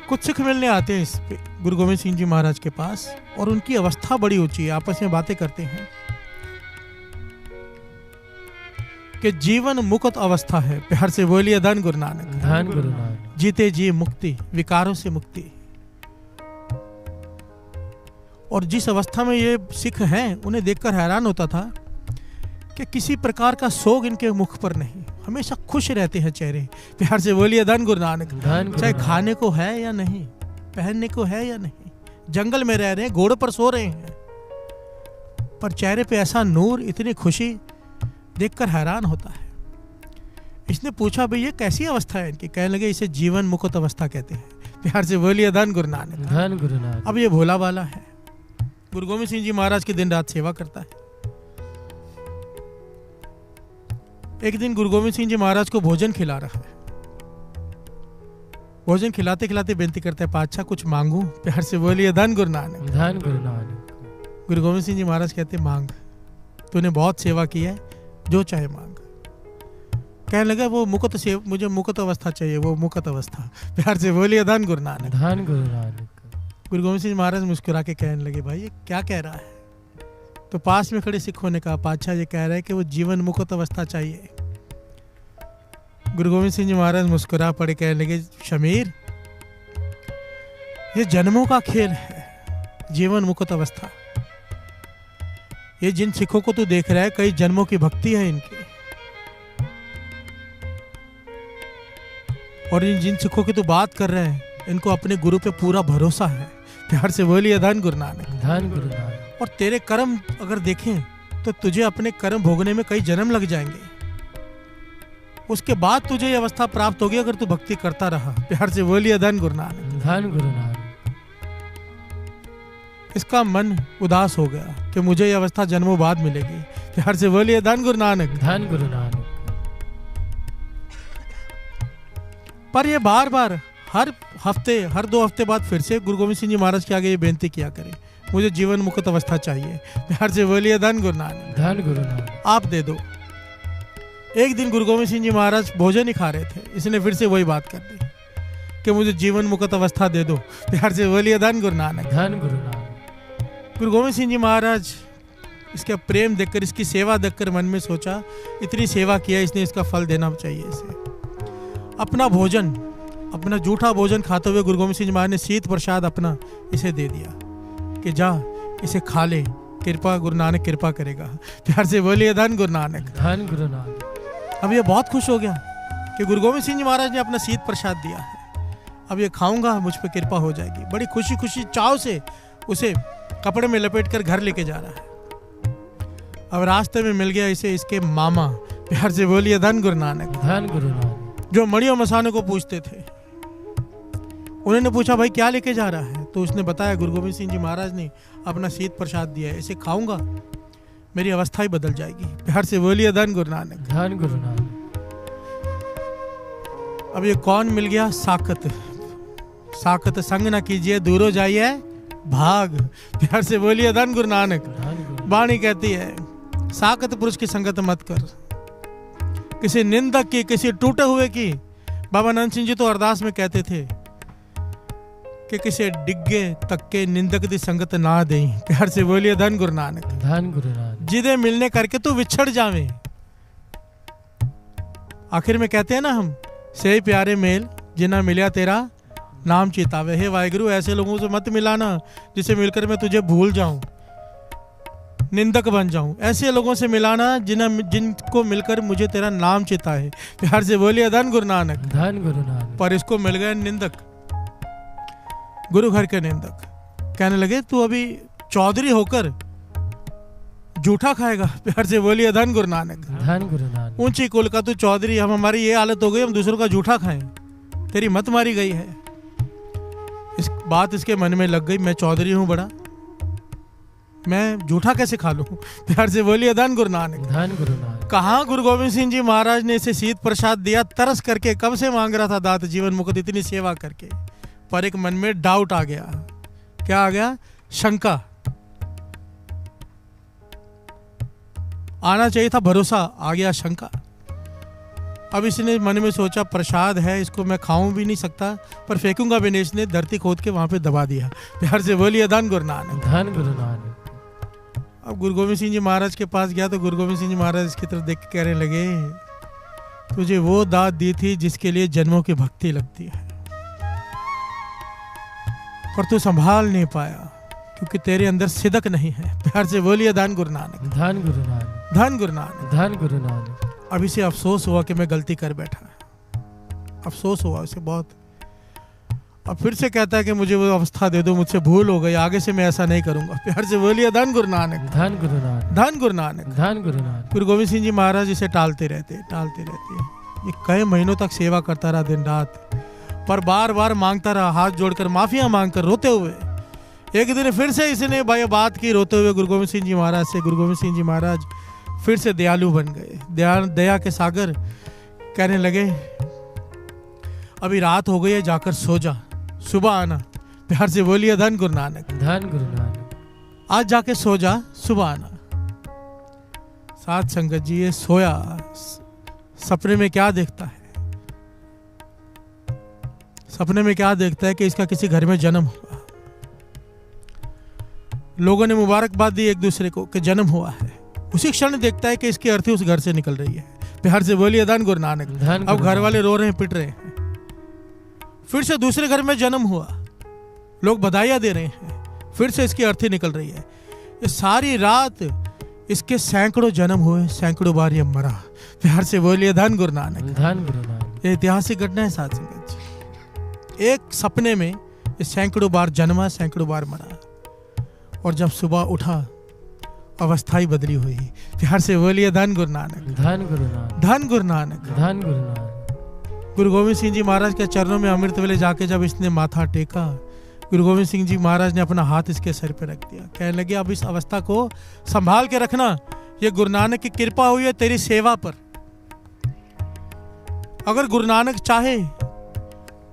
कुछ सिख मिलने आते हैं इस गुरु गोविंद सिंह जी महाराज के पास, और उनकी अवस्था बड़ी ऊंची है। आपस में बातें करते हैं कि जीवन मुक्त अवस्था है। प्यार से बोलिए धन गुरु नानक, धन गुरु नानक। जीते जी मुक्ति, विकारों से मुक्ति। और जिस अवस्था में ये सिख हैं, उन्हें देखकर हैरान होता था कि किसी प्रकार का सोग इनके मुख पर नहीं, हमेशा खुश रहते हैं चेहरे। प्यार से बोलिए धन गुरु नानक। चाहे खाने को है या नहीं, पहनने को है या नहीं, जंगल में रह रहे हैं, घोड़े पर सो रहे हैं, पर चेहरे पे ऐसा नूर, इतनी खुशी देखकर हैरान होता है। इसने पूछा भाई ये कैसी अवस्था है इनकी? कहने लगे इसे जीवन मुक्त अवस्था कहते हैं। प्यार से बोलिए धन गुरु नानक, धन गुरु नानक। अब ये भोला वाला है, गुरु गोविंद सिंह जी महाराज की दिन रात सेवा करता है। एक दिन गुरु गोविंद सिंह जी महाराज को भोजन खिला रहा है। भोजन खिलाते खिलाते बेनती करता है, पातशाह कुछ मांगू? प्यार से बोलिए धन गुरु नानक, धन गुरु नानक। गुरु गोविंद सिंह जी महाराज कहते मांग, तूने बहुत सेवा की है, जो चाहे मांग। कहने लगा वो मुक्त से, मुझे मुक्त अवस्था चाहिए, वो मुक्त अवस्था। प्यार से बोलिए धन गुरु नानक, धन गुरु नानक। गुरु गोविंद सिंह महाराज मुस्कुरा के कहने लगे भाई ये क्या कह रहा है? तो पास में खड़े सिखों ने कहा पातशाह ये कह रहा है कि वो जीवन मुक्त अवस्था चाहिए। गुरु गोविंद सिंह जी महाराज मुस्कुरा पड़े, कहने लगे शमीर ये जन्मों का खेल है, जीवन मुक्त अवस्था। ये जिन सिखों को तू देख रहा है, कई जन्मों की भक्ति है इनकी, और इन जिन सिखों की तू बात कर रहे हैं, इनको अपने गुरु पे पूरा भरोसा है। प्यार से बोलिए धन गुरु नानक, धन गुरु नानक। और तेरे कर्म अगर देखें तो तुझे अपने कर्म भोगने में कई जन्म लग जाएंगे, उसके बाद तुझे ये अवस्था प्राप्त होगी अगर तू भक्ति करता रहा। प्यार से बोलिए धन गुरु नानक, धन गुरु नानक। इसका मन उदास हो गया कि मुझे ये अवस्था जन्मों बाद मिलेगी। प्यार से बोलिए धन गुरु नानक, धन गुरु नानक। पर ये बार बार हर हफ्ते, हर 2 हफ्ते बाद फिर से गुरु गोविंद सिंह जी महाराज के आगे ये बेनती किया करे, मुझे जीवन मुक्त अवस्था चाहिए। प्यार से बोलिए धन गुरु नानक, धन गुरु नानक। आप दे दो। एक दिन गुरु गोविंद सिंह जी महाराज भोजन ही खा रहे थे, इसने फिर से वही बात कर दी कि मुझे जीवन मुक्त अवस्था दे दो। प्यार से बोलिए धन गुरु नानक, धन गुरु नानक। गुरु गोविंद सिंह जी महाराज इसका प्रेम देखकर, इसकी सेवा देखकर मन में सोचा इतनी सेवा किया इसने, इसका फल देना चाहिए इसे। अपना भोजन, अपना जूठा भोजन खाते हुए गुरु गोविंद सिंह जी महाराज ने शीत प्रसाद अपना इसे दे दिया कि जा इसे खा ले, कृपा गुरु नानक कृपा करेगा। प्यार से बोलिए धन गुरु नानक, धन गुरु नानक। अब ये बहुत खुश हो गया कि गुरु गोविंद सिंह जी महाराज ने अपना शीत प्रसाद दिया है, अब ये खाऊंगा मुझ पर कृपा हो जाएगी। बड़ी खुशी खुशी चाव से उसे कपड़े में लपेट कर घर लेके जा रहा है। अब रास्ते में मिल गया इसे इसके मामा। प्यार से बोलिए धन गुरु नानक, धन गुरु नानक। जो मड़ियों मसानों को पूछते थे। उन्होंने पूछा भाई क्या लेके जा रहा है? तो उसने बताया गुरु गोविंद सिंह जी महाराज ने अपना शीत प्रसाद दिया है, इसे खाऊंगा मेरी अवस्था ही बदल जाएगी। प्यार से बोलिए धन गुरु नानक, धन गुरु नानक। अब ये कौन मिल गया? साकत। साकत संग ना कीजिए, दूरो जाइए भाग। प्यार से बोलिए धन गुरु नानक। वाणी कहती है साकत पुरुष की संगत मत कर, किसी निंदक की, किसी टूटे हुए की। बाबा नंद सिंह जी तो अरदास में कहते थे कि किसी डिग्गे तक्के निंदक दी संगत ना दें। प्यार से बोलिए धन गुरु नानक, धन गुरु नानक। जिदे मिलने करके तू विछड़ जावे। आखिर में कहते हैं ना हम, से प्यारे मेल जिना मिलिया तेरा नाम चेतावे। हे वाहिगुरु, ऐसे लोगों से मत मिलाना जिसे मिलकर मैं तुझे भूल जाऊं, निंदक बन जाऊं। ऐसे लोगों से मिलाना जिनको मिलकर मुझे तेरा नाम चेता है। प्यार से बोलिए धन गुरु नानक। धन गुरु नानक। पर इसको मिल गए निंदक, गुरु घर के निंदक। कहने लगे तू अभी चौधरी होकर जूठा खाएगा। प्यार से बोलिए धन गुरु नानक। धन गुरु नानक। ऊंची कुल का तू चौधरी, हम हमारी ये हालत हो गई हम दूसरों का जूठा खाएं, तेरी मत मारी गई है। इस बात इसके मन में लग गई, मैं चौधरी हूं बड़ा, मैं जूठा कैसे खा लूं। प्यार से बोलिए धन गुरु नानक। धन गुरु नानक। कहाँ गुरु गोविंद सिंह जी महाराज ने इसे शीत प्रसाद दिया, तरस करके कब से मांग रहा था दात जीवन मुक्त इतनी सेवा करके। पर एक मन में डाउट आ गया। क्या आ गया? शंका। आना चाहिए था भरोसा, आ गया शंका। अब इसने मन में सोचा प्रसाद है, इसको मैं खाऊं भी नहीं सकता, पर फेंकूंगा भी नहीं। इसने धरती खोद के वहां पे दबा दिया। प्यार से बोलिए धन गुरु नानक। धन गुरु नानक। अब गुरु गोविंद सिंह जी महाराज के पास गया तो गुरु गोविंद सिंह जी महाराज इसकी तरफ देख के कहने लगे, तुझे वो दात दी थी जिसके लिए जन्मों की भक्ति लगती है, पर तू संभाल नहीं पाया क्योंकि तेरे अंदर सिदक नहीं है। प्यार से बोलिए धन गुरु नानक। धन गुरु नानक। धन गुरु नानक। धन गुरु नानक। अब इसे अफसोस हुआ कि मैं गलती कर बैठा, अफसोस हुआ उसे बहुत। अब फिर से कहता है कि मुझे वो अवस्था दे दो, मुझसे भूल हो गई, आगे से मैं ऐसा नहीं करूंगा। प्यार से बोलिए धन गुरु नानक। धन गुरु नानक। धन गुरु नानक। धन गुरु नानक। गुरु गोविंद सिंह जी महाराज इसे टालते रहते। ये कई महीनों तक सेवा करता रहा दिन रात, पर बार बार मांगता रहा, हाथ जोड़कर माफिया मांगकर रोते हुए। एक दिन फिर से इसने भाई बात की रोते हुए गुरु गोविंद सिंह जी महाराज से। गुरु गोविंद सिंह जी महाराज फिर से दयालु बन गए, दया के सागर। कहने लगे अभी रात हो गई है, जाकर सो जा, सुबह आना। प्यार से बोलिए धन गुरु नानक। धन गुरु नानक। आज जाके सो जा, सुबह आना। साथ संगत जी, ये सोया, सपने में क्या देखता है? सपने में क्या देखता है कि इसका किसी घर में जन्म हुआ। लोगों ने मुबारकबाद दी एक दूसरे को कि जन्म हुआ है। उसी क्षण देखता है कि इसकी अर्थी उस घर से निकल रही है। प्यार से बोलिए धन गुरु नानक। अब घर वाले रो रहे हैं, पिट रहे हैं। फिर से दूसरे घर में जन्म हुआ, लोग बधाइयां दे रहे हैं, फिर से इसकी अर्थी निकल रही है। ये सारी रात इसके सैकड़ों जन्म हुए, सैकड़ों बार ये मरा। प्यार से बोलिए धन गुरु नानक। धन गुरु नानक। ये ऐतिहासिक घटना है साथ संगत जी। एक सपने में ये सैकड़ों बार जन्मा, सैकड़ों बार मरा, और जब सुबह उठा अवस्था ही बदली हुई। प्यार से बोलिए धन गुरु नानक। धन गुरु नानक। धन गुरु नानक। धन गुरु नानक। गुरु गोविंद सिंह जी महाराज के चरणों में अमृत वेले जाके जब इसने माथा टेका, गुरु गोविंद सिंह जी महाराज ने अपना हाथ इसके सिर पे रख दिया। कहने लगे अब इस अवस्था को संभाल के रखना, ये गुरु नानक की कृपा हुई है तेरी सेवा पर। अगर गुरु नानक चाहे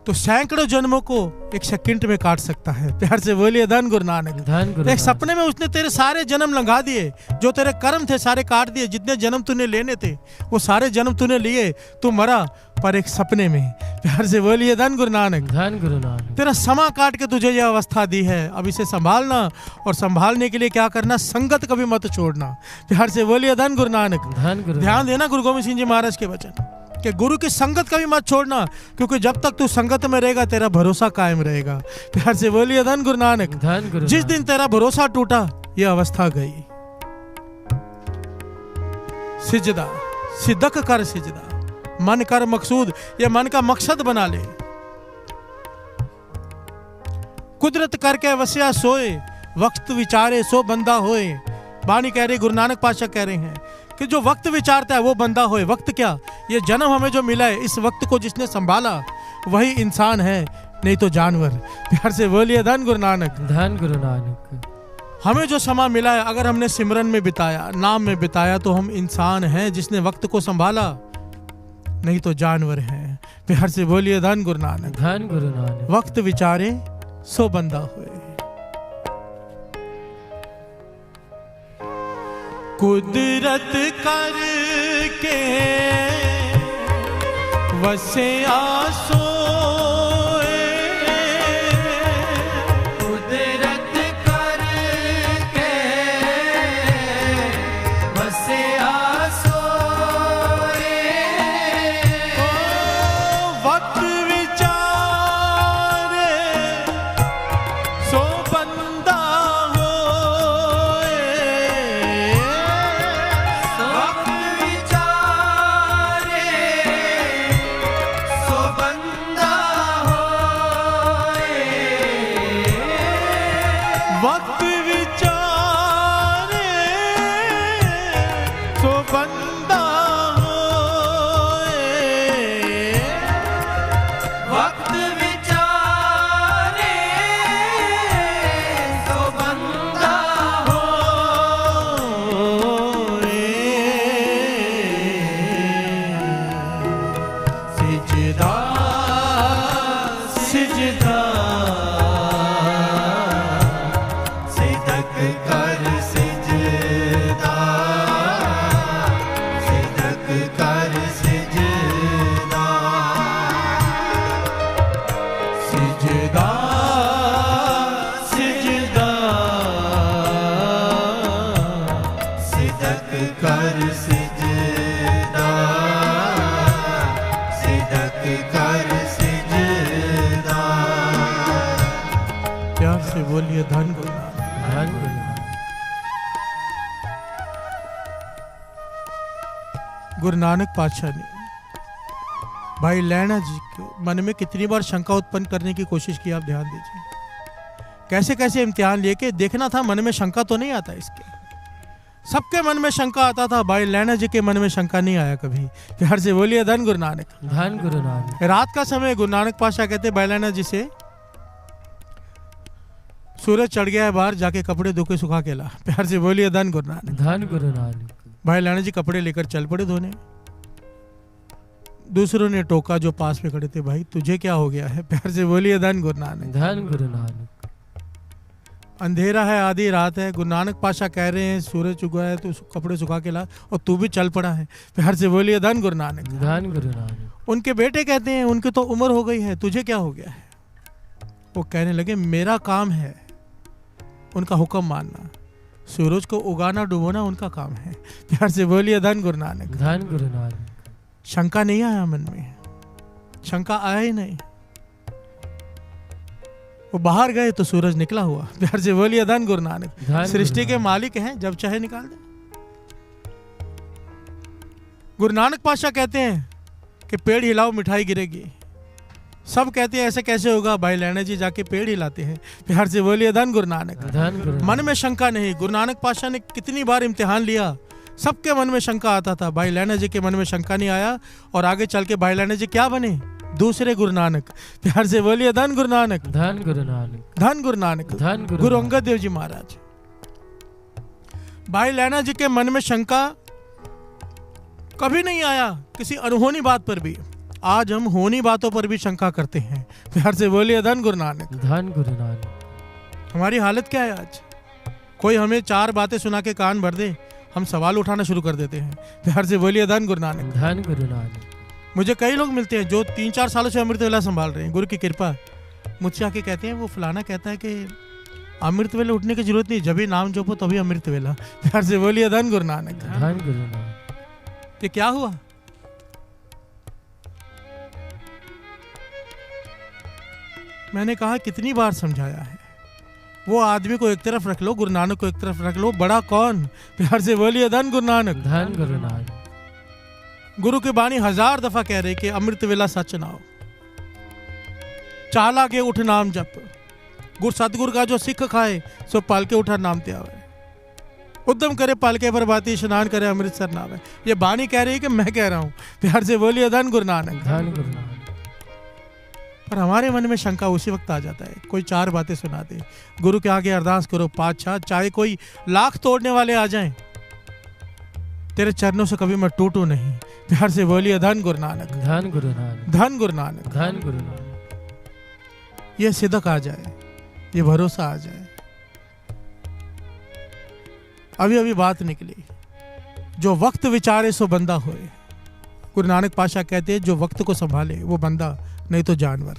तो सैकड़ों जन्मों को एक सेकंड में काट सकता है। प्यार से बोलिए धन गुरु नानक। धन गुरु। एक सपने में उसने तेरे सारे जन्म लंघा दिए, जो तेरे कर्म थे सारे काट दिए। जितने जन्म तूने लेने थे वो सारे जन्म तूने लिए, तू मरा पर एक सपने में। प्यार से बोलिए धन गुरु नानक। धन गुरु नानक। तेरा समा काट के तुझे यह अवस्था दी है, अब इसे संभालना, और संभालने के लिए क्या करना, संगत कभी मत छोड़ना। प्यार से बोलिए धन गुरु नानक। धन गुरु। ध्यान देना गुरु गोविंद सिंह जी महाराज के वचन कि गुरु की संगत कभी मत छोड़ना, क्योंकि जब तक तू संगत में रहेगा तेरा भरोसा कायम रहेगा। प्यार से बोलिए धन गुरु नानक। धन गुरु। जिस दिन तेरा भरोसा टूटा यह अवस्था गई। सिजदा, सिदक कर सिजदा, मन कर मकसूद, ये मन का मकसद बना ले। कुदरत करके वसिया सोए, वक्त विचारे सो बंदा होए। बानी कह रही, गुरु नानक पातशाह कह रहे हैं कि जो वक्त विचारता है वो बंदा होए। वक्त क्या, ये जन्म हमें जो मिला है, इस वक्त को जिसने संभाला वही इंसान है, नहीं तो जानवर। प्यार से बोलिए धन गुरु नानक। धन गुरु नानक। हमें जो समय मिला है, अगर हमने सिमरन में बिताया, नाम में बिताया, तो हम इंसान हैं जिसने वक्त को संभाला, नहीं तो जानवर हैं। प्यार से बोलिए धन गुरु नानक। धन गुरु नानक। वक्त विचारे सो बंदा होए। कुदरत करके वसे सोए, कुदरत करके वसे सोए। वक्त विचारे सिजदा सिदक कर सिजदा सिदक कर सिजदा सिजदा सिजदा सिदक कर सिजदा सिदक कर सिजदा प्यार से बोलिए धन गुरु नानक। धन गुरु नानक। गुरु नानक पातशाह ने भाई लैना जी के मन में कितनी बार शंका उत्पन्न करने की कोशिश की, आप ध्यान दीजिए। कैसे कैसे इम्तिहान लेके देखना था, मन में शंका तो नहीं आता इसके। सबके मन में शंका आता था, भाई लैना जी के मन में शंका नहीं आया कभी। प्यार से बोलिए धन गुरु नानक। धन गुरु नानक। रात का समय गुरु नानक पातशाह कहते भाई लैना जी से, सूरज चढ़ गया है बाहर, जाके कपड़े धो के सुखा के ला। प्यार से बोलिए धन गुरु नानक। धन गुरु नानक। भाई लैना जी कपड़े लेकर चल पड़े धोने। दूसरों ने टोका जो पास में खड़े थे, भाई तुझे क्या हो गया है? प्यार से बोलिए धन गुरु नानक। धन गुरु नानक। अंधेरा है, आधी रात है, गुरु नानक पातशाह कह रहे हैं सूरज उगा है तो कपड़े सुखा के ला, और तू भी चल पड़ा है। प्यार से बोलिए धन गुरु नानक। धन गुरु नानक। उनके बेटे कहते हैं उनकी तो उम्र हो गई है, तुझे क्या हो गया है? वो कहने लगे मेरा काम है उनका हुक्म मानना, सूरज को उगाना डुबोना उनका काम है। प्यार से बोलिए धन गुरु नानक। धन गुरु नानक। शंका नहीं आया मन में, शंका आया ही नहीं। वो बाहर गए तो सूरज निकला हुआ। प्यार से बोलिए धन गुरु नानक। सृष्टि के मालिक हैं, जब चाहे निकाल दे। गुरु नानक पातशाह कहते हैं कि पेड़ हिलाओ मिठाई गिरेगी। सब कहते हैं ऐसे कैसे होगा? भाई लैना जी जाके पेड़ हिलाते हैं। प्यार से बोलिए धन गुरु नानक। धन गुरु। मन में शंका नहीं। गुरु नानक पातशाह ने कितनी बार इम्तिहान लिया, सबके मन में शंका आता था, भाई लैना जी के मन में शंका नहीं आया, और आगे चल के भाई लैना जी क्या बने? दूसरे गुरु नानक। प्यार से बोलिए धन गुरु नानक। धन गुरु नानक। धन गुरु नानक। धन गुरु अंगद देव जी महाराज। भाई लैना जी के मन में शंका कभी नहीं आया किसी अनहोनी बात पर भी। आज हम होनी बातों पर भी शंका करते हैं। प्यार से बोलिए धन गुरु नानक। धन गुरु नानक। हमारी हालत क्या है आज? कोई हमें चार बातें सुना के कान भर दे, हम सवाल उठाना शुरू कर देते हैं। प्यार से बोलिए धन गुरु नानक। धन गुरु नानक। मुझे कई लोग मिलते हैं जो 3-4 सालों से अमृत वेला संभाल रहे हैं, गुरु की कृपा। मुझसे आके कहते हैं वो फलाना कहता है कि अमृत वेले उठने की जरूरत नहीं, जब भी नाम जपो तभी अमृत वेला। प्यार से बोलिए धन गुरु नानक। धन गुरु नानक। ये क्या हुआ? मैंने कहा कितनी बार समझाया है, वो आदमी को एक तरफ रख लो, गुरु नानक को एक तरफ रख लो, बड़ा कौन? प्यार से बोलिए धन गुरु नानक। धन गुरु नानक। गुरु की बाणी 1000 दफा कह रहे कि अमृत वेला सच नाओ, चाल आगे उठ नाम जप, गुरु सतगुरु का जो सिख खाए सो पालके उठा नाम ते आवे, उद्यम करे पालके पर बाती स्नान करे अमृतसर नावे। ये बाणी कह रही है कि मैं कह रहा हूं। प्यार से बोलिए धन गुरु नानक। धन गुरु नानक। पर हमारे मन में शंका उसी वक्त आ जाता है, कोई चार बातें सुना दे, गुरु के आगे अरदास करो पातशाह, चाहे कोई लाख तोड़ने वाले आ जाएं, तेरे चरणों से कभी मैं टूटू नहीं। प्यार से बोलिए धन गुरु नानक। धन गुरु नानक। धन गुरु नानक। धन गुरु नानक। ये सिदक आ जाए, ये भरोसा आ जाए। अभी अभी बात निकली, जो वक्त विचारे सो बंदा होए। गुरु नानक पातशाह कहते हैं जो वक्त को संभाले वो बंदा, नहीं तो जानवर।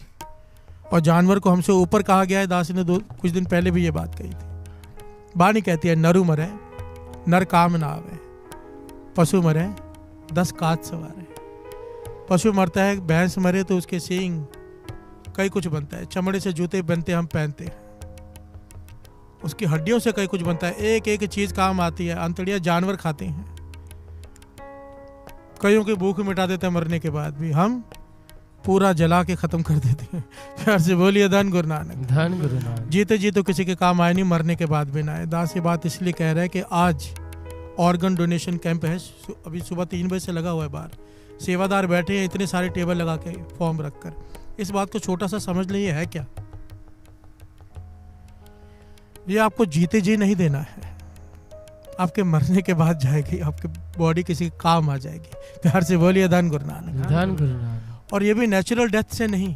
और जानवर को हमसे ऊपर कहा गया है। दास ने कुछ दिन पहले भी ये बात कही थी। बाणी कहती है नरु मरे नर काम ना आवे, पशु मरे 10 काज सवारे। पशु मरता है, भैंस मरे तो उसके सींग कई कुछ बनता है, चमड़े से जूते बनते हम पहनते हैं, उसकी हड्डियों से कई कुछ बनता है, एक एक चीज काम आती है। अंतड़ियां जानवर खाते हैं, कईयों की भूख मिटा देते हैं, मरने के बाद भी हम पूरा जला के खत्म कर देते हैं। प्यार से बोलिए धन गुरु नानक। धन गुरु नानक। जीते जी तो किसी के काम आए नहीं, मरने के बाद भी ना आए। दास ये बात इसलिए कह रहा है कि आज ऑर्गन डोनेशन कैंप है, अभी सुबह 3 बजे से लगा हुआ है बाहर, सेवादार बैठे हैं इतने सारे टेबल लगा के फॉर्म रखकर। इस बात को छोटा सा समझ लीजिए, है क्या? ये आपको जीते जी नहीं देना है, आपके मरने के बाद जाएगी, आपकी बॉडी किसी काम आ जाएगी। प्यार से बोलिए धन गुरु नानक। धन गुरु नानक। और ये भी नेचुरल डेथ से नहीं,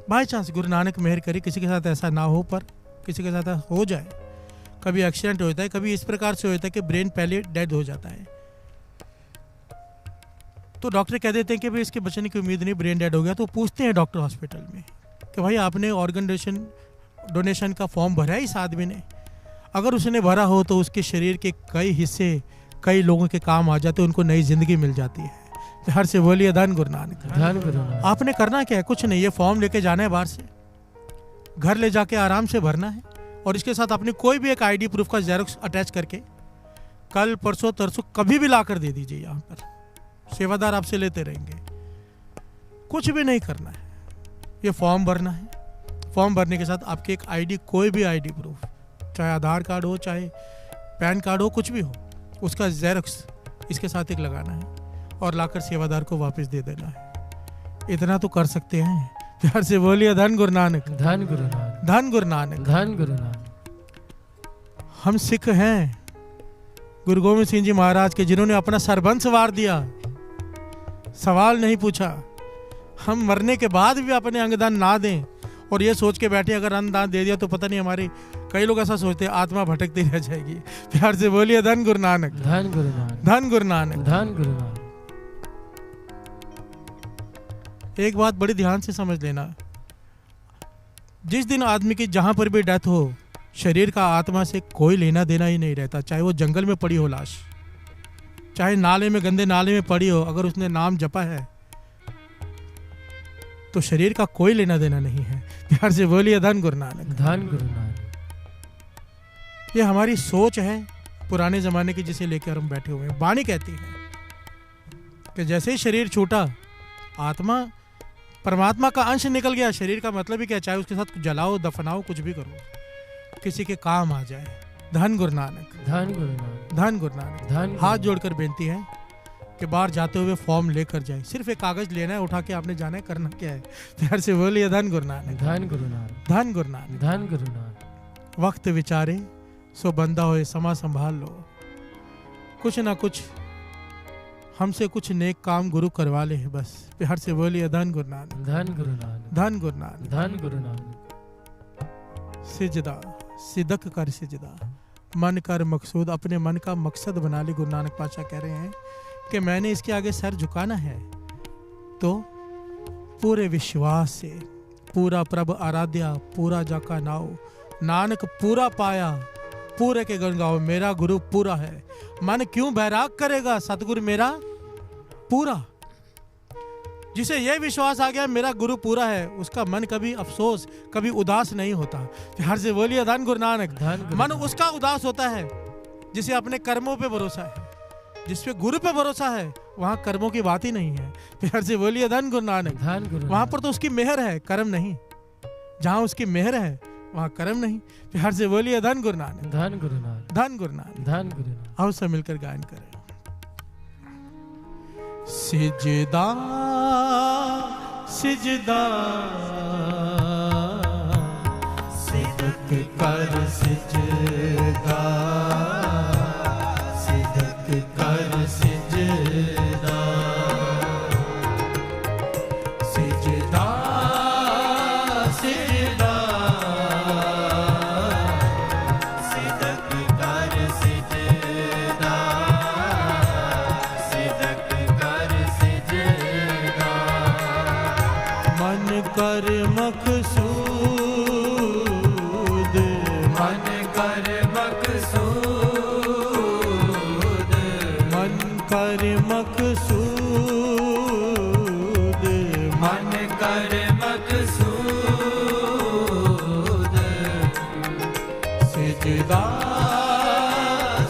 बाई चांस गुरु नानक मेहर करे किसी के साथ ऐसा ना हो, पर किसी के साथ हो जाए, कभी एक्सीडेंट होता है, कभी इस प्रकार से होता है कि ब्रेन पहले डेड हो जाता है, तो डॉक्टर कह देते हैं कि भाई इसके बचने की उम्मीद नहीं, ब्रेन डेड हो गया। तो पूछते हैं डॉक्टर हॉस्पिटल में कि भाई आपने ऑर्गन डोनेशन का फॉर्म भरा है इस आदमी ने? अगर उसने भरा हो तो उसके शरीर के कई हिस्से कई लोगों के काम आ जाते हैं, उनको नई जिंदगी मिल जाती है। हर से बोलिए धन गुरु नानक। धन गुरु नानक। आपने करना क्या है? कुछ नहीं, ये फॉर्म लेके जाना है बाहर से, घर ले जाके आराम से भरना है, और इसके साथ अपनी कोई भी एक आईडी प्रूफ का जेरोक्स अटैच करके कल परसों तरसों कभी भी ला कर दे दीजिए। यहाँ पर सेवादार आपसे लेते रहेंगे, कुछ भी नहीं करना है, ये फॉर्म भरना है। फॉर्म भरने के साथ आपकी एक आईडी, कोई भी आईडी प्रूफ, चाहे आधार कार्ड हो, चाहे पैन कार्ड हो, कुछ भी हो, उसका जेरोक्स इसके साथ एक लगाना है और लाकर सेवादार को वापस दे देना है। इतना तो कर सकते हैं। प्यार से बोलिए धन गुरु नानक। धन गुरु नानक। धन गुरु नानक। धन गुरु नानक। हम सिख हैं गुरु गोविंद सिंह जी महाराज के, जिन्होंने अपना सरबंस वार दिया, सवाल नहीं पूछा। हम मरने के बाद भी अपने अंगदान ना दें और ये सोच के बैठे अगर अंगदान दे दिया तो पता नहीं, हमारी कई लोग ऐसा सोचते हैं आत्मा भटकती रह जाएगी। प्यार से बोलिए धन गुरु नानक। धन गुरु नानक। धन गुरु नानक। धन गुरु नानक। एक बात बड़ी ध्यान से समझ लेना, जिस दिन आदमी की जहां पर भी डेथ हो, शरीर का आत्मा से कोई लेना देना ही नहीं रहता। चाहे वो जंगल में पड़ी हो लाश, चाहे नाले में, गंदे नाले में पड़ी हो, अगर उसने नाम जपा है तो शरीर का कोई लेना देना नहीं है। प्यार से बोलिए धन गुरु नानक। धन गुरु नानक। ये हमारी सोच है पुराने जमाने की, जिसे लेकर हम बैठे हुए हैं। वाणी कहती है कि जैसे ही शरीर छूटा, आत्मा परमात्मा का अंश निकल गया। शरीर का मतलब ही क्या, चाहे उसके साथ जलाओ, दफनाओ, कुछ भी करो, किसी के काम आ जाए। धन गुरु नानक। धन गुरु नानक। धन गुरु नानक। धन। हाथ जोड़कर बेनती है कि बाहर जाते हुए फॉर्म लेकर जाए। सिर्फ एक कागज लेना है, उठा के आपने जाना है, करना क्या है? प्यार से बोलिए धन गुरु नानक। धन गुरु नानक। धन गुरु नानक। धन गुरु नानक। वक्त विचारे सो बंदा होए, समा संभाल लो। कुछ ना कुछ हमसे कुछ नेक काम गुरु करवा ले बस। प्यार से बोलिए धन गुरु नानक। धन गुरु नानक। धन गुरु नानक। धन गुरु नानक। सिजदा सिदक कर सिजदा, मन कर मकसूद, अपने मन का मकसद बना ले। गुरु नानक पातशाह कह रहे हैं कि मैंने इसके आगे सर झुकाना है तो पूरे विश्वास से, पूरा प्रभ आराध्या, पूरा जाका नाओ, नानक पूरा पाया, पूरे के गुण गाओ, मेरा गुरु पूरा है। मन क्यों बैराग करेगा, सतगुरु मेरा पूरा। जिसे यह विश्वास आ गया मेरा गुरु पूरा है, उसका मन कभी अफसोस, कभी उदास नहीं होता। प्यार से बोलिए धन गुरु नानक। मन उसका उदास होता है जिसे अपने कर्मों पे भरोसा है। जिस पे गुरु पे भरोसा है वहां कर्मों की बात ही नहीं है। प्यार से बोलिए धन गुरु नानक। धन गुरु। वहां पर तो उसकी मेहर है, कर्म नहीं। जहां उसकी मेहर है वहां कर्म नहीं। प्यार से बोलिए धन गुरु नानक। धन गुरु नानक। धन गुरु नानक। धन गुरु नानक। आओ सब मिलकर गायन करें। सिजदा सिजदा सिदक कर सिजदा, सिदक कर सिजदा, सिजदा सिजदा, सिदक कर सिजदा, सिदक कर सिजदा, मन कर मकसूद, मन कर मकसूद, मन कर मकसूद, मन कर मकसूद, सिजदा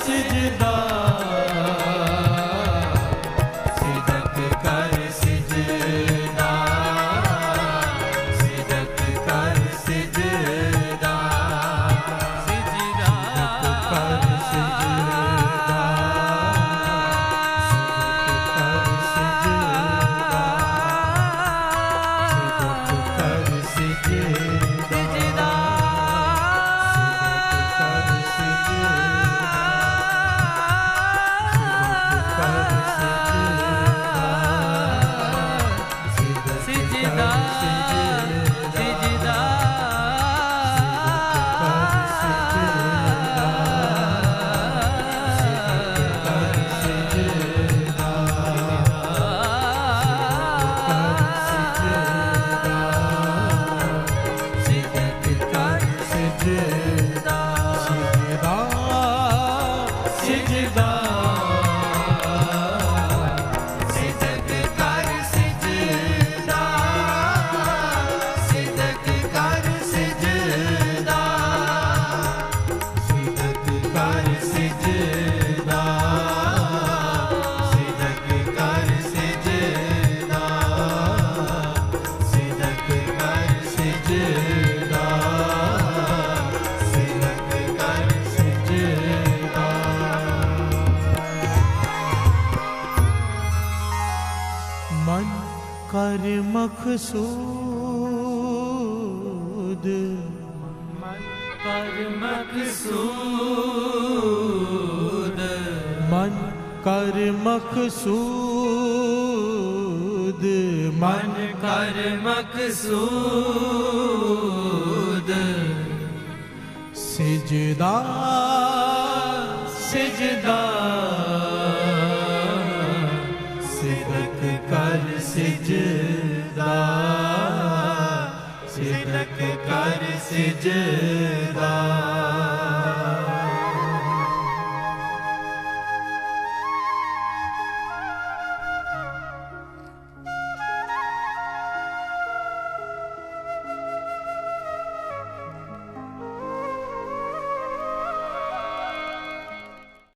सिजदा, सिदक कर सिजदा, सिदक कर सिजदा, सिजदा कर सिजदा, सिदक कर सिजदा, सिजदा सिजदा सिजदा सिजदा सिदक कर सिजदा सिदक कर सिजदा सिदक कर सिजदा सिदक कर सिजदा सिदक कर सिजदा सिदक कर सिजदा मन कर मकसूद कर मकसूद मन कर मकसूद मन कर मकसूद सिजदा सिजदा सिदक कर सिजदा सिदक कर सिजदा